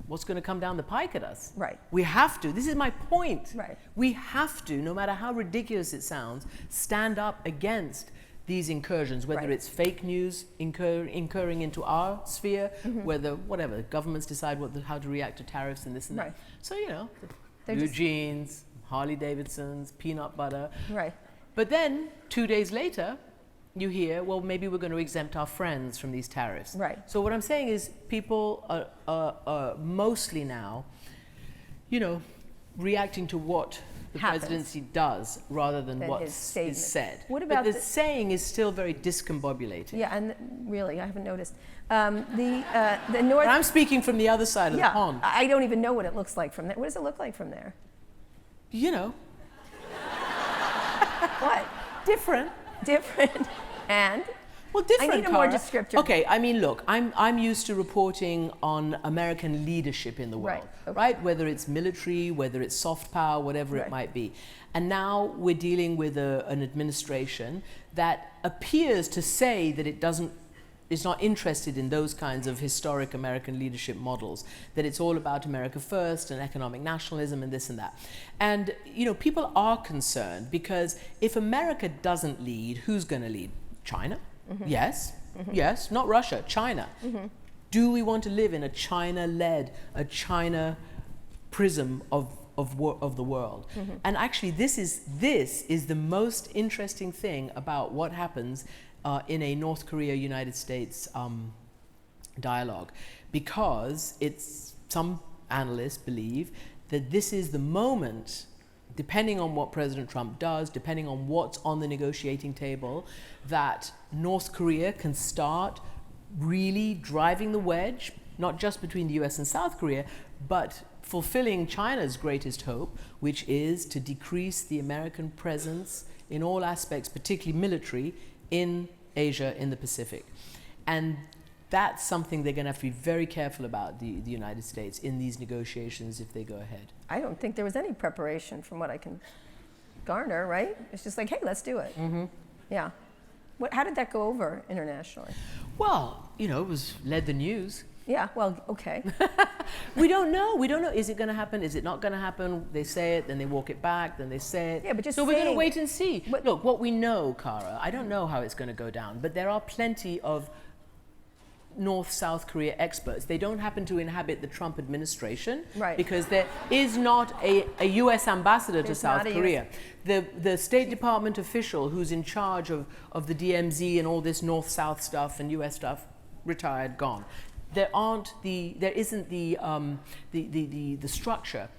B: what's going to come down the pike at us?
A: Right.
B: We have to. This is my point.
A: Right.
B: We have to, no matter how ridiculous it sounds, stand up against these incursions, whether it's fake news incurring into our sphere, whether, whatever, governments decide how to react to tariffs and this and that. So, blue jeans, Harley Davidsons, peanut butter.
A: Right.
B: But then 2 days later, you hear, well, maybe we're going to exempt our friends from these tariffs.
A: Right.
B: So what I'm saying is people are mostly now, reacting to what the presidency does rather than what is said.
A: What about
B: but the saying is still very discombobulating.
A: Yeah, and really, I haven't noticed. The North...
B: And I'm speaking from the other side of the pond.
A: I don't even know what it looks like from there. What does it look like from there?
B: What?
A: Different. And?
B: Well, different,
A: I need a more
B: Cara.
A: descriptive.
B: Okay, I mean, look, I'm used to reporting on American leadership in the world,
A: Right, okay.
B: right? Whether it's military, whether it's soft power, whatever
A: Right.
B: it might be. And now we're dealing with an administration that appears to say that is not interested in those kinds of historic American leadership models, that it's all about America first and economic nationalism and this and that. And, you know, people are concerned because if America doesn't lead, who's going to lead? China?
A: Mm-hmm.
B: Yes. Mm-hmm. Yes, not Russia, China. Mm-hmm. Do we want to live in a China-led, a China prism of the world? Mm-hmm. And actually this is the most interesting thing about what happens in a North Korea-United States dialogue, because some analysts believe that this is the moment, depending on what President Trump does, depending on what's on the negotiating table, that North Korea can start really driving the wedge, not just between the US and South Korea, but fulfilling China's greatest hope, which is to decrease the American presence in all aspects, particularly military, in Asia, in the Pacific. And that's something they're going to have to be very careful about, the United States, in these negotiations if they go ahead.
A: I don't think there was any preparation from what I can garner, right? It's just like, hey, let's do it. Mm-hmm. Yeah. How did that go over internationally?
B: Well, you know, it led the news.
A: Yeah, well, okay.
B: We don't know. Is it going to happen? Is it not going to happen? They say it, then they walk it back, then they say it.
A: Yeah, but just
B: so we're going to
A: saying-
B: wait and see.
A: But-
B: Look, what we know, Cara, I don't know how it's going to go down, but there are plenty of North-South Korea experts. They don't happen to inhabit the Trump administration,
A: Right.
B: because there is not a US ambassador to
A: There's
B: South
A: not a
B: Korea. The State Department official who's in charge of the DMZ and all this North-South stuff and US stuff, retired, gone. There isn't the structure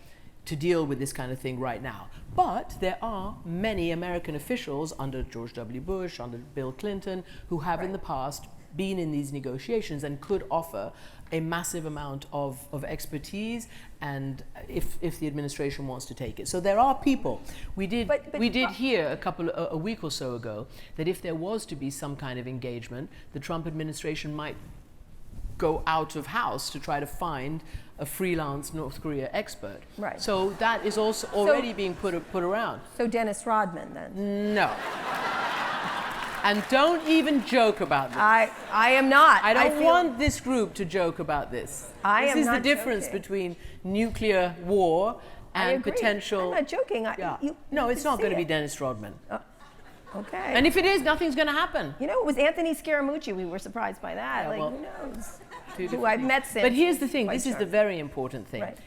B: to deal with this kind of thing right now. But there are many American officials under George W. Bush, under Bill Clinton, who have in the past been in these negotiations and could offer a massive amount of
A: expertise,
B: and if the administration wants to take it. So there are people. We did hear a week or so ago that if there was to be some kind of engagement, the Trump administration might go out of house to try to find a freelance North Korea expert.
A: Right.
B: So that is also already being put around.
A: So Dennis Rodman, then?
B: No. And don't even joke about this.
A: I am not.
B: I don't want this group to joke about this. This is the difference between nuclear war and potential.
A: I'm not joking.
B: No, it's not going to be Dennis Rodman.
A: Okay.
B: And if it is, nothing's going to happen.
A: You know, it was Anthony Scaramucci. We were surprised by that.
B: Yeah,
A: like,
B: well,
A: who knows?
B: Who
A: Who I've met since.
B: But here's the thing,
A: Quite
B: this is the
A: charming.
B: very important thing.
A: Right.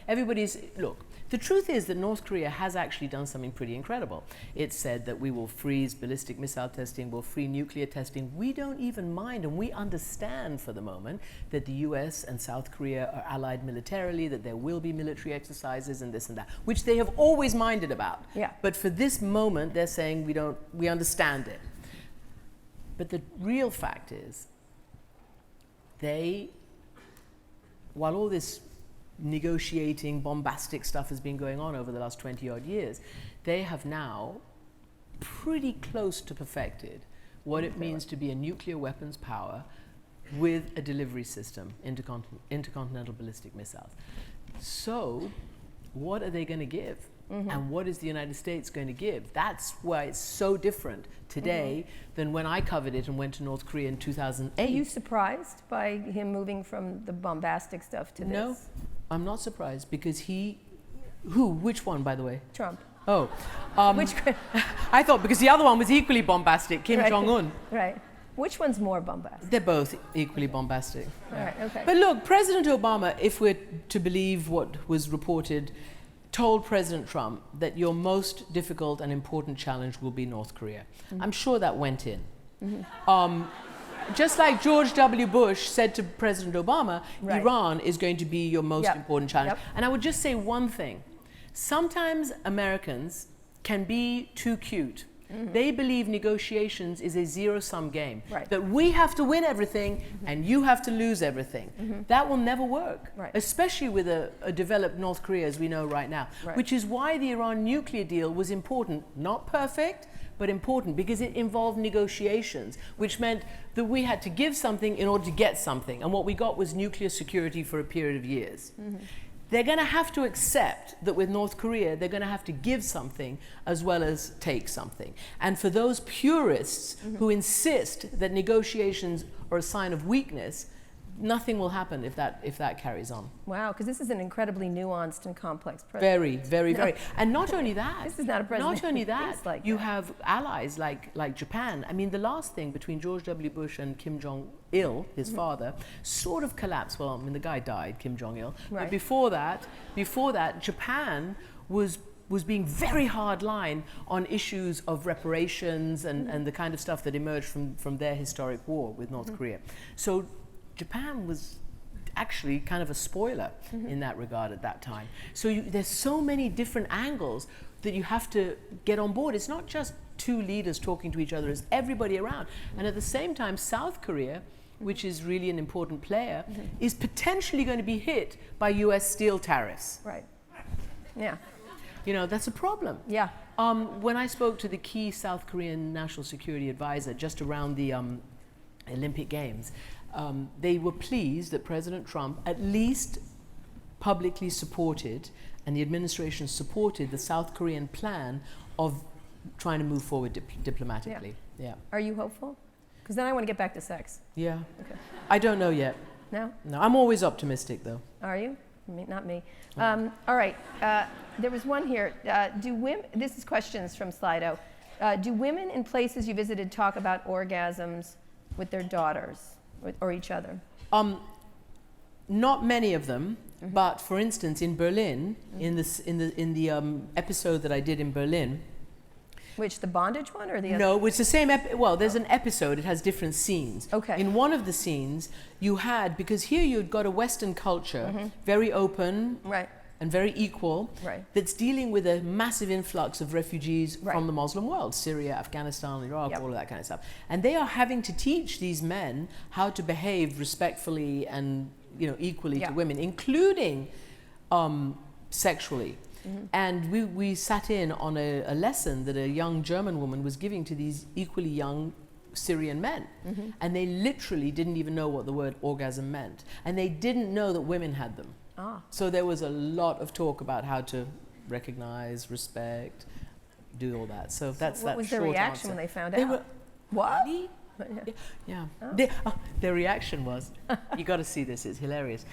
B: Look, the truth is that North Korea has actually done something pretty incredible. It said that we will freeze ballistic missile testing, we'll free nuclear testing. We don't even mind, and we understand for the moment that the US and South Korea are allied militarily, that there will be military exercises and this and that, which they have always minded about.
A: Yeah.
B: But for this moment, they're saying we understand it. But the real fact is, while all this negotiating, bombastic stuff has been going on over the last 20-odd years, they have now pretty close to perfected what it means to be a nuclear weapons power with a delivery system, intercontinental ballistic missiles. So, what are they going to give? Mm-hmm. And what is the United States going to give? That's why it's so different today than when I covered it and went to North Korea in 2008.
A: Are you surprised by him moving from the bombastic stuff to this?
B: No, I'm not surprised, because which one, by the way?
A: Trump.
B: Oh.
A: Which?
B: I thought because the other one was equally bombastic, Kim Jong-un.
A: Right. Which one's more bombastic?
B: They're both equally bombastic.
A: All right, okay.
B: But look, President Obama, if we're to believe what was reported, told President Trump that your most difficult and important challenge will be North Korea. Mm-hmm. I'm sure that went in. Mm-hmm. Just like George W. Bush said to President Obama, Iran is going to be your most important challenge. Yep. And I would just say one thing. Sometimes Americans can be too cute They believe negotiations is a zero-sum game.
A: Right.
B: That we have to win everything and you have to lose everything. That will never work,
A: Right.
B: especially with a developed North Korea as we know right now,
A: Right.
B: which is why the Iran nuclear deal was important. Not perfect, but important, because it involved negotiations, which meant that we had to give something in order to get something. And what we got was nuclear security for a period of years. They're going to have to accept that with North Korea, they're going to have to give something as well as take something. And for those purists who insist that negotiations are a sign of weakness, nothing will happen if that carries on.
A: Wow, because this is an incredibly nuanced and complex president.
B: Very, very, very. And not only that,
A: This is not a president
B: not only
A: who
B: that,
A: thinks like
B: you
A: that.
B: have allies like Japan. I mean, the last thing between George W. Bush and Kim Jong-il, his father, sort of collapsed. Well, I mean, the guy died, Kim Jong-il.
A: Right.
B: But before that, Japan was being very hard line on issues of reparations and the kind of stuff that emerged from their historic war with North Korea. So Japan was actually kind of a spoiler in that regard at that time. So there's so many different angles that you have to get on board. It's not just two leaders talking to each other, it's everybody around. And at the same time, South Korea, which is really an important player, is potentially going to be hit by US steel tariffs.
A: Right. Yeah.
B: You know, that's a problem.
A: Yeah.
B: When I spoke to the key South Korean national security advisor just around the Olympic Games, they were pleased that President Trump at least publicly supported, and the administration supported, the South Korean plan of trying to move forward diplomatically. Yeah.
A: Are you hopeful? Because then I want to get back to sex.
B: Yeah.
A: Okay.
B: I don't know yet.
A: No?
B: No, I'm always optimistic though.
A: Are you? Not me. All right. There was one here. Do women? This is questions from Slido. Do women in places you visited talk about orgasms with their daughters or each other?
B: Not many of them, but for instance, in Berlin, in the episode that I did in Berlin.
A: Which, the bondage one or the other?
B: No, it's the same. Well, there's an episode. It has different scenes.
A: Okay.
B: In one of the scenes, you had, because here you'd got a Western culture, very open,
A: Right.
B: and very equal,
A: Right.
B: that's dealing with a massive influx of refugees
A: Right.
B: from the Muslim world, Syria, Afghanistan, Iraq,
A: Yep.
B: all of that kind of stuff. And they are having to teach these men how to behave respectfully and equally
A: Yeah.
B: to women, including sexually. And we sat in on a lesson that a young German woman was giving to these equally young Syrian men. And they literally didn't even know what the word orgasm meant. And they didn't know that women had them.
A: Ah.
B: So there was a lot of talk about how to recognize, respect, do all that. So that's
A: What
B: that
A: was their
B: short
A: reaction
B: answer.
A: when they found
B: They
A: out?
B: were,
A: What?
B: "Really?"
A: Yeah.
B: Yeah. Their reaction was, you got to see this, it's hilarious.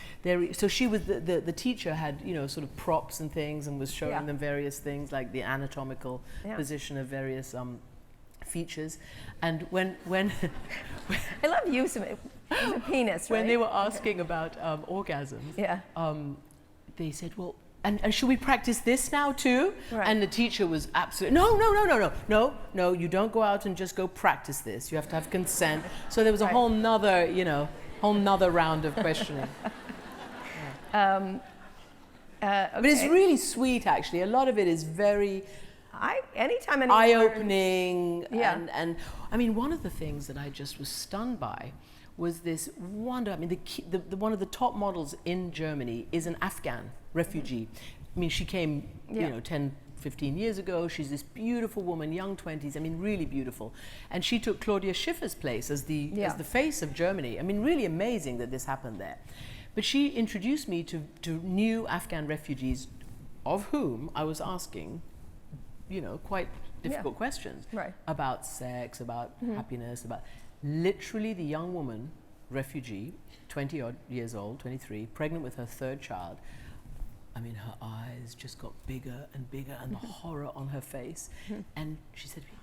B: So she was, the teacher had, sort of props and things and was showing
A: Yeah.
B: them various things like the anatomical
A: Yeah.
B: position of various features. And when
A: I love use of it. It's a penis, right?
B: when they were asking about orgasms,
A: Yeah.
B: they said, well, and should we practice this now too?
A: Right.
B: And the teacher was absolutely, no, you don't go out and just go practice this. You have to have consent. So there was a
A: Right.
B: whole nother round of questioning.
A: Okay.
B: But it's really sweet, actually. A lot of it is very
A: Anytime anyone
B: eye-opening.
A: Yeah.
B: And I mean, one of the things that I just was stunned by was this wonder. I mean, one of the top models in Germany is an Afghan refugee. I mean, she came,
A: Yeah.
B: 10, 15 years ago. She's this beautiful woman, young 20s. I mean, really beautiful. And she took Claudia Schiffer's place as the face of Germany. I mean, really amazing that this happened there. But she introduced me to new Afghan refugees, of whom I was asking, quite difficult questions
A: Right.
B: about sex, about happiness, about literally the young woman, refugee, 20 odd years old, 23, pregnant with her third child. I mean, her eyes just got bigger and bigger, and the horror on her face. And she said to me,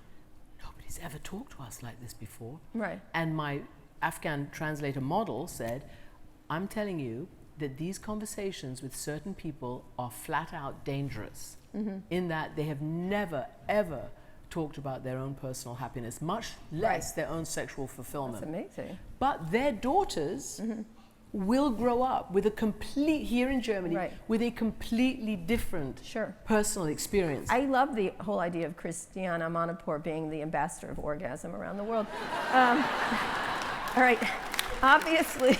B: nobody's ever talked to us like this before.
A: Right.
B: And my Afghan translator model said, I'm telling you that these conversations with certain people are flat out dangerous, in that they have never, ever talked about their own personal happiness, much less their own sexual fulfillment.
A: That's amazing.
B: But their daughters will grow up with a complete, here in Germany,
A: Right.
B: with a completely different
A: Sure.
B: personal experience.
A: I love the whole idea of Christiane Amanpour being the ambassador of orgasm around the world. All right, obviously,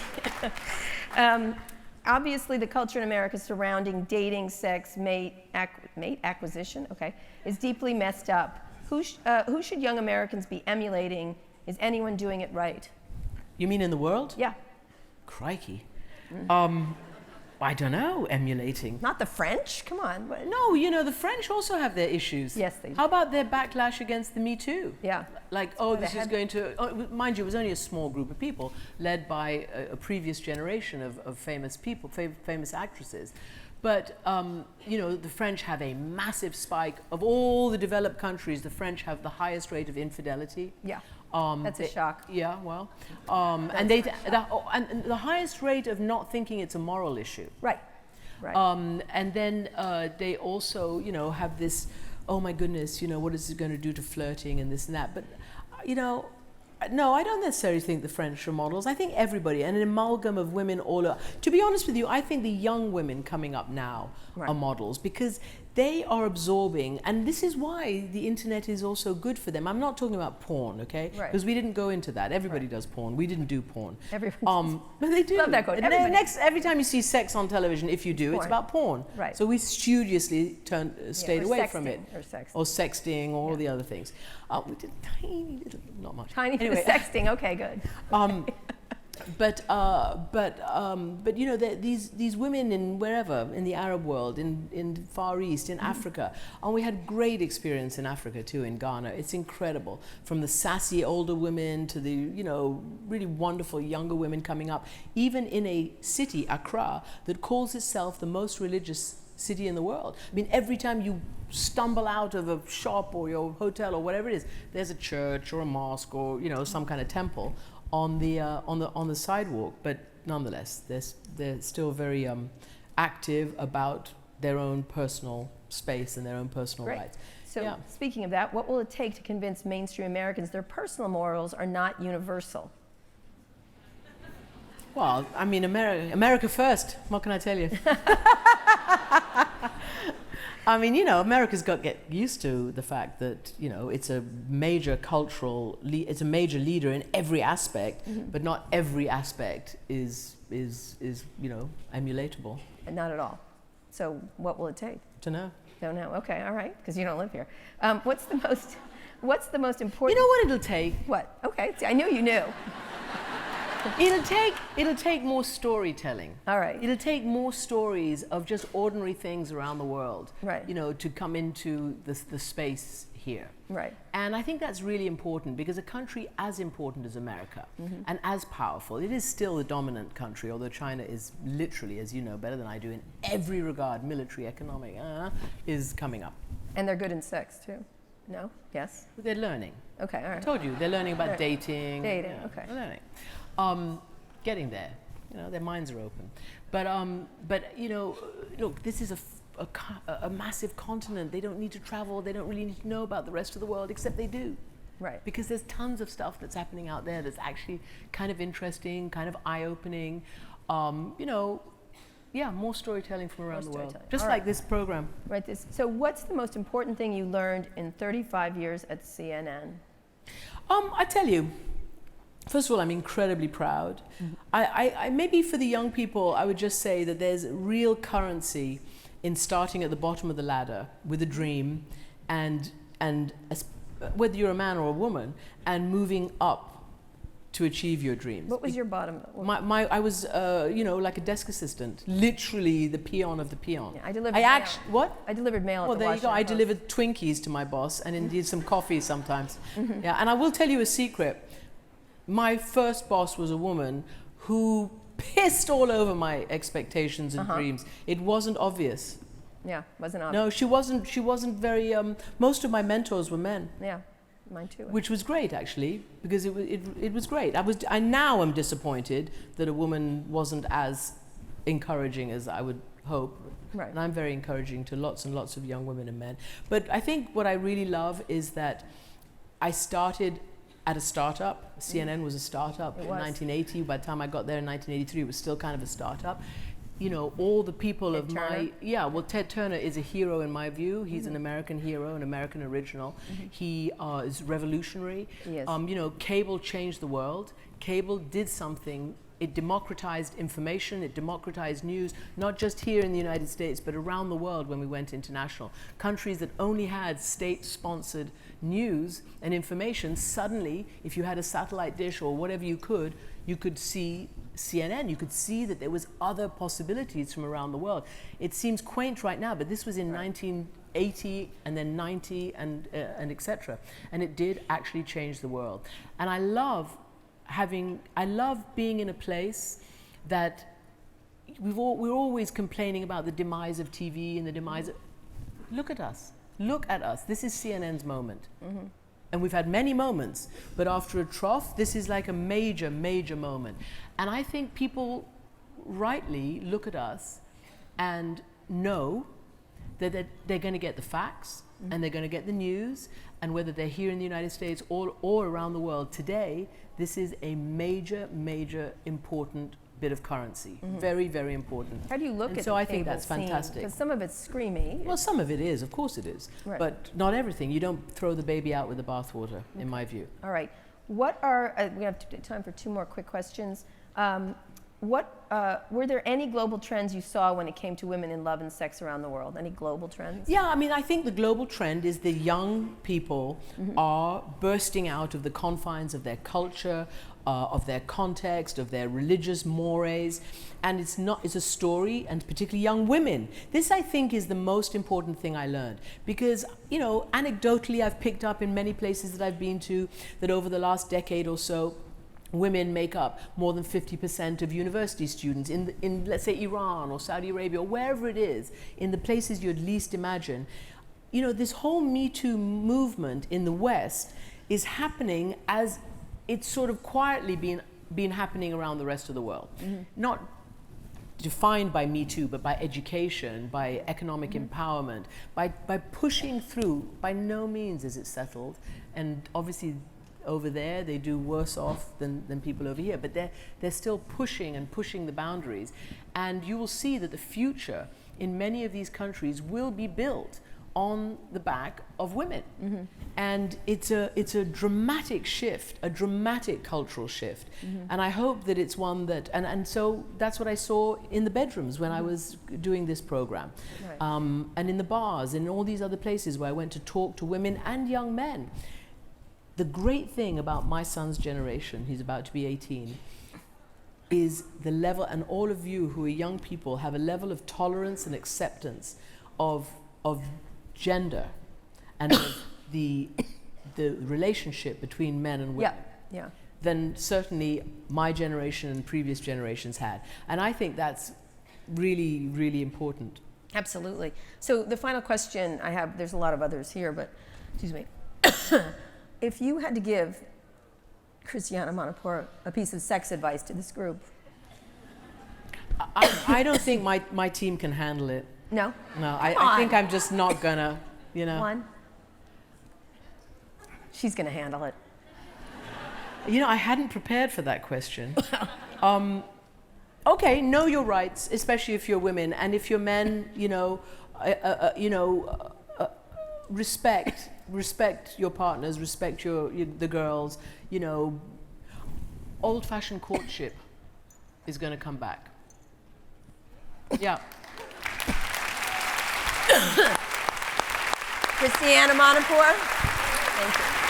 A: obviously the culture in America surrounding dating, sex, mate acquisition, okay, is deeply messed up. Who should young Americans be emulating? Is anyone doing it right?
B: You mean in the world?
A: Yeah.
B: Crikey. I don't know, emulating.
A: Not the French? Come on.
B: No, you know, the French also have their issues.
A: Yes, they do.
B: How about their backlash against the MeToo?
A: Yeah.
B: Like, oh, this is going to, mind you, it was only a small group of people led by a previous generation of famous people, famous actresses. But, you know, the French have a massive spike. Of all the developed countries, the French have the highest rate of infidelity.
A: Yeah. That's a shock.
B: Yeah, well, and the highest rate of not thinking it's a moral issue.
A: Right. Right.
B: And then they also, you know, have this, oh my goodness, you know, what is it going to do to flirting and this and that? But, you know, no, I don't necessarily think the French are models. I think everybody, and an amalgam of women all over. To be honest with you, I think the young women coming up now are models because they are absorbing, and this is why the internet is also good for them. I'm not talking about porn, okay? Because we didn't go into that. Everybody does porn. We didn't do porn.
A: Everyone
B: but they do.
A: Love that quote.
B: Every time you see sex on television, if you do, it's about porn.
A: Right.
B: So we studiously stayed away from it.
A: Or
B: Or sexting, or all the other things. We did tiny little, not much.
A: Tiny
B: anyway,
A: sexting. Okay, good.
B: But you know, these women in wherever, in the Arab world, in Far East, in Africa, and we had great experience in Africa too, in Ghana. It's incredible, from the sassy older women to the, you know, really wonderful younger women coming up, even in a city, Accra, that calls itself the most religious city in the world. I mean, every time you stumble out of a shop or your hotel or whatever it is, there's a church or a mosque or, you know, some kind of temple on the sidewalk. But nonetheless, they're still very active about their own personal space and their own personal rights.
A: So speaking of that, what will it take to convince mainstream Americans their personal morals are not universal?
B: Well, I mean, America first. What can I tell you? I mean, you know, America's got to get used to the fact that, you know, it's a major cultural, it's a major leader in every aspect, but not every aspect is you know, emulatable.
A: And not at all. So what will it take?
B: Don't know.
A: Don't know. Okay, all right, because you don't live here. What's the most important?
B: You know what it'll take?
A: What? Okay, see, I knew you knew.
B: It'll take more storytelling.
A: All right.
B: It'll take more stories of just ordinary things around the world.
A: Right.
B: You know, to come into the space here.
A: Right.
B: And I think that's really important because a country as important as America and as powerful, it is still the dominant country, although China is literally, as you know better than I do, in every regard, military, economic, is coming up.
A: And they're good in sex too. No? Yes?
B: But they're learning.
A: Okay, all right.
B: I told you, they're learning about dating.
A: Dating,
B: you know,
A: okay.
B: They're learning. Getting there. You know, their minds are open. But you know, look, this is a massive continent. They don't need to travel. They don't really need to know about the rest of the world, except they do.
A: Right.
B: Because there's tons of stuff that's happening out there that's actually kind of interesting, kind of eye-opening. You know, yeah, more storytelling from around the world. Just like this program.
A: Right. So what's the most important thing you learned in 35 years at CNN?
B: I tell you, first of all, I'm incredibly proud. I maybe for the young people, I would just say that there's real currency in starting at the bottom of the ladder with a dream, and whether you're a man or a woman, and moving up to achieve your dreams.
A: What was your bottom?
B: I was, you know, like a desk assistant, literally the peon of the peon.
A: Yeah, I delivered mail.
B: What?
A: I delivered mail at the
B: there you go. I
A: Washington Post.
B: delivered Twinkies to my boss, and indeed some coffee sometimes. Yeah, and I will tell you a secret. My first boss was a woman who pissed all over my expectations and dreams. It wasn't obvious.
A: Yeah, wasn't obvious.
B: No, she wasn't very, most of my mentors were men.
A: Yeah, mine too.
B: Which was great, actually, because it was great. I now am disappointed that a woman wasn't as encouraging as I would hope.
A: Right.
B: And I'm very encouraging to lots and lots of young women and men. But I think what I really love is that I started at a startup. CNN was a startup in 1980. By the time I got there in 1983, it was still kind of a startup. You know, all the people of my... Yeah, well, Ted Turner is a hero in my view. He's an American hero, an American original. He is revolutionary.
A: Yes.
B: You know, cable changed the world. Cable did something. It democratized information, it democratized news, not just here in the United States, but around the world when we went international. Countries that only had state-sponsored news and information, suddenly, if you had a satellite dish or whatever you could see CNN. You could see that there was other possibilities from around the world. It seems quaint right now, but this was in 1980 and then 90 and etc. And it did actually change the world. And I love being in a place that we're always complaining about the demise of TV and the demise of... Look at us. Look at us. This is CNN's moment. And we've had many moments, but after a trough, this is like a major, major moment. And I think people rightly look at us and know that they're going to get the facts and they're going to get the news, and whether they're here in the United States or around the world today, this is a major, major important bit of currency. Very, very important.
A: How do you look at
B: so
A: the
B: I think
A: cable
B: that's fantastic.
A: Because some of it's screamy.
B: Well, some of it is, of course it is.
A: Right.
B: But not everything. You don't throw the baby out with the bathwater, in my view.
A: All right. What are, we have time for 2 more quick questions. Were there any global trends you saw when it came to women in love and sex around the world? Any global trends?
B: Yeah, I mean, I think the global trend is the young people are bursting out of the confines of their culture, of their context, of their religious mores, and it's a story, and particularly young women. This, I think, is the most important thing I learned, because, you know, anecdotally, I've picked up in many places that I've been to that over the last decade or so, women make up more than 50% of university students in let's say Iran or Saudi Arabia or wherever it is, in the places you'd least imagine. You know, this whole MeToo movement in the West is happening as it's sort of quietly been happening around the rest of the world. Not defined by MeToo, but by education, by economic empowerment, by pushing through. By no means is it settled, and obviously over there they do worse off than people over here, but they're still pushing the boundaries, and you will see that the future in many of these countries will be built on the back of women. And it's a dramatic shift, a dramatic cultural shift, and I hope that it's one that, and so that's what I saw in the bedrooms when I was doing this program, and in the bars and all these other places where I went to talk to women and young men. The great thing about my son's generation, he's about to be 18, is the level, and all of you who are young people have a level of tolerance and acceptance of gender and of the relationship between men and women than certainly my generation and previous generations had. And I think that's really, really important.
A: Absolutely. So the final question I have, there's a lot of others here, but excuse me. If you had to give Christiane Amanpour a piece of sex advice to this group.
B: I don't think my team can handle it.
A: No?
B: No, I think I'm just not gonna, you know.
A: One. She's gonna handle it.
B: You know, I hadn't prepared for that question. Okay, know your rights, especially if you're women, and if you're men, you know, respect your partners, respect the girls. You know, old-fashioned courtship is going to come back. Yeah.
A: Christiane Amanpour, thank you.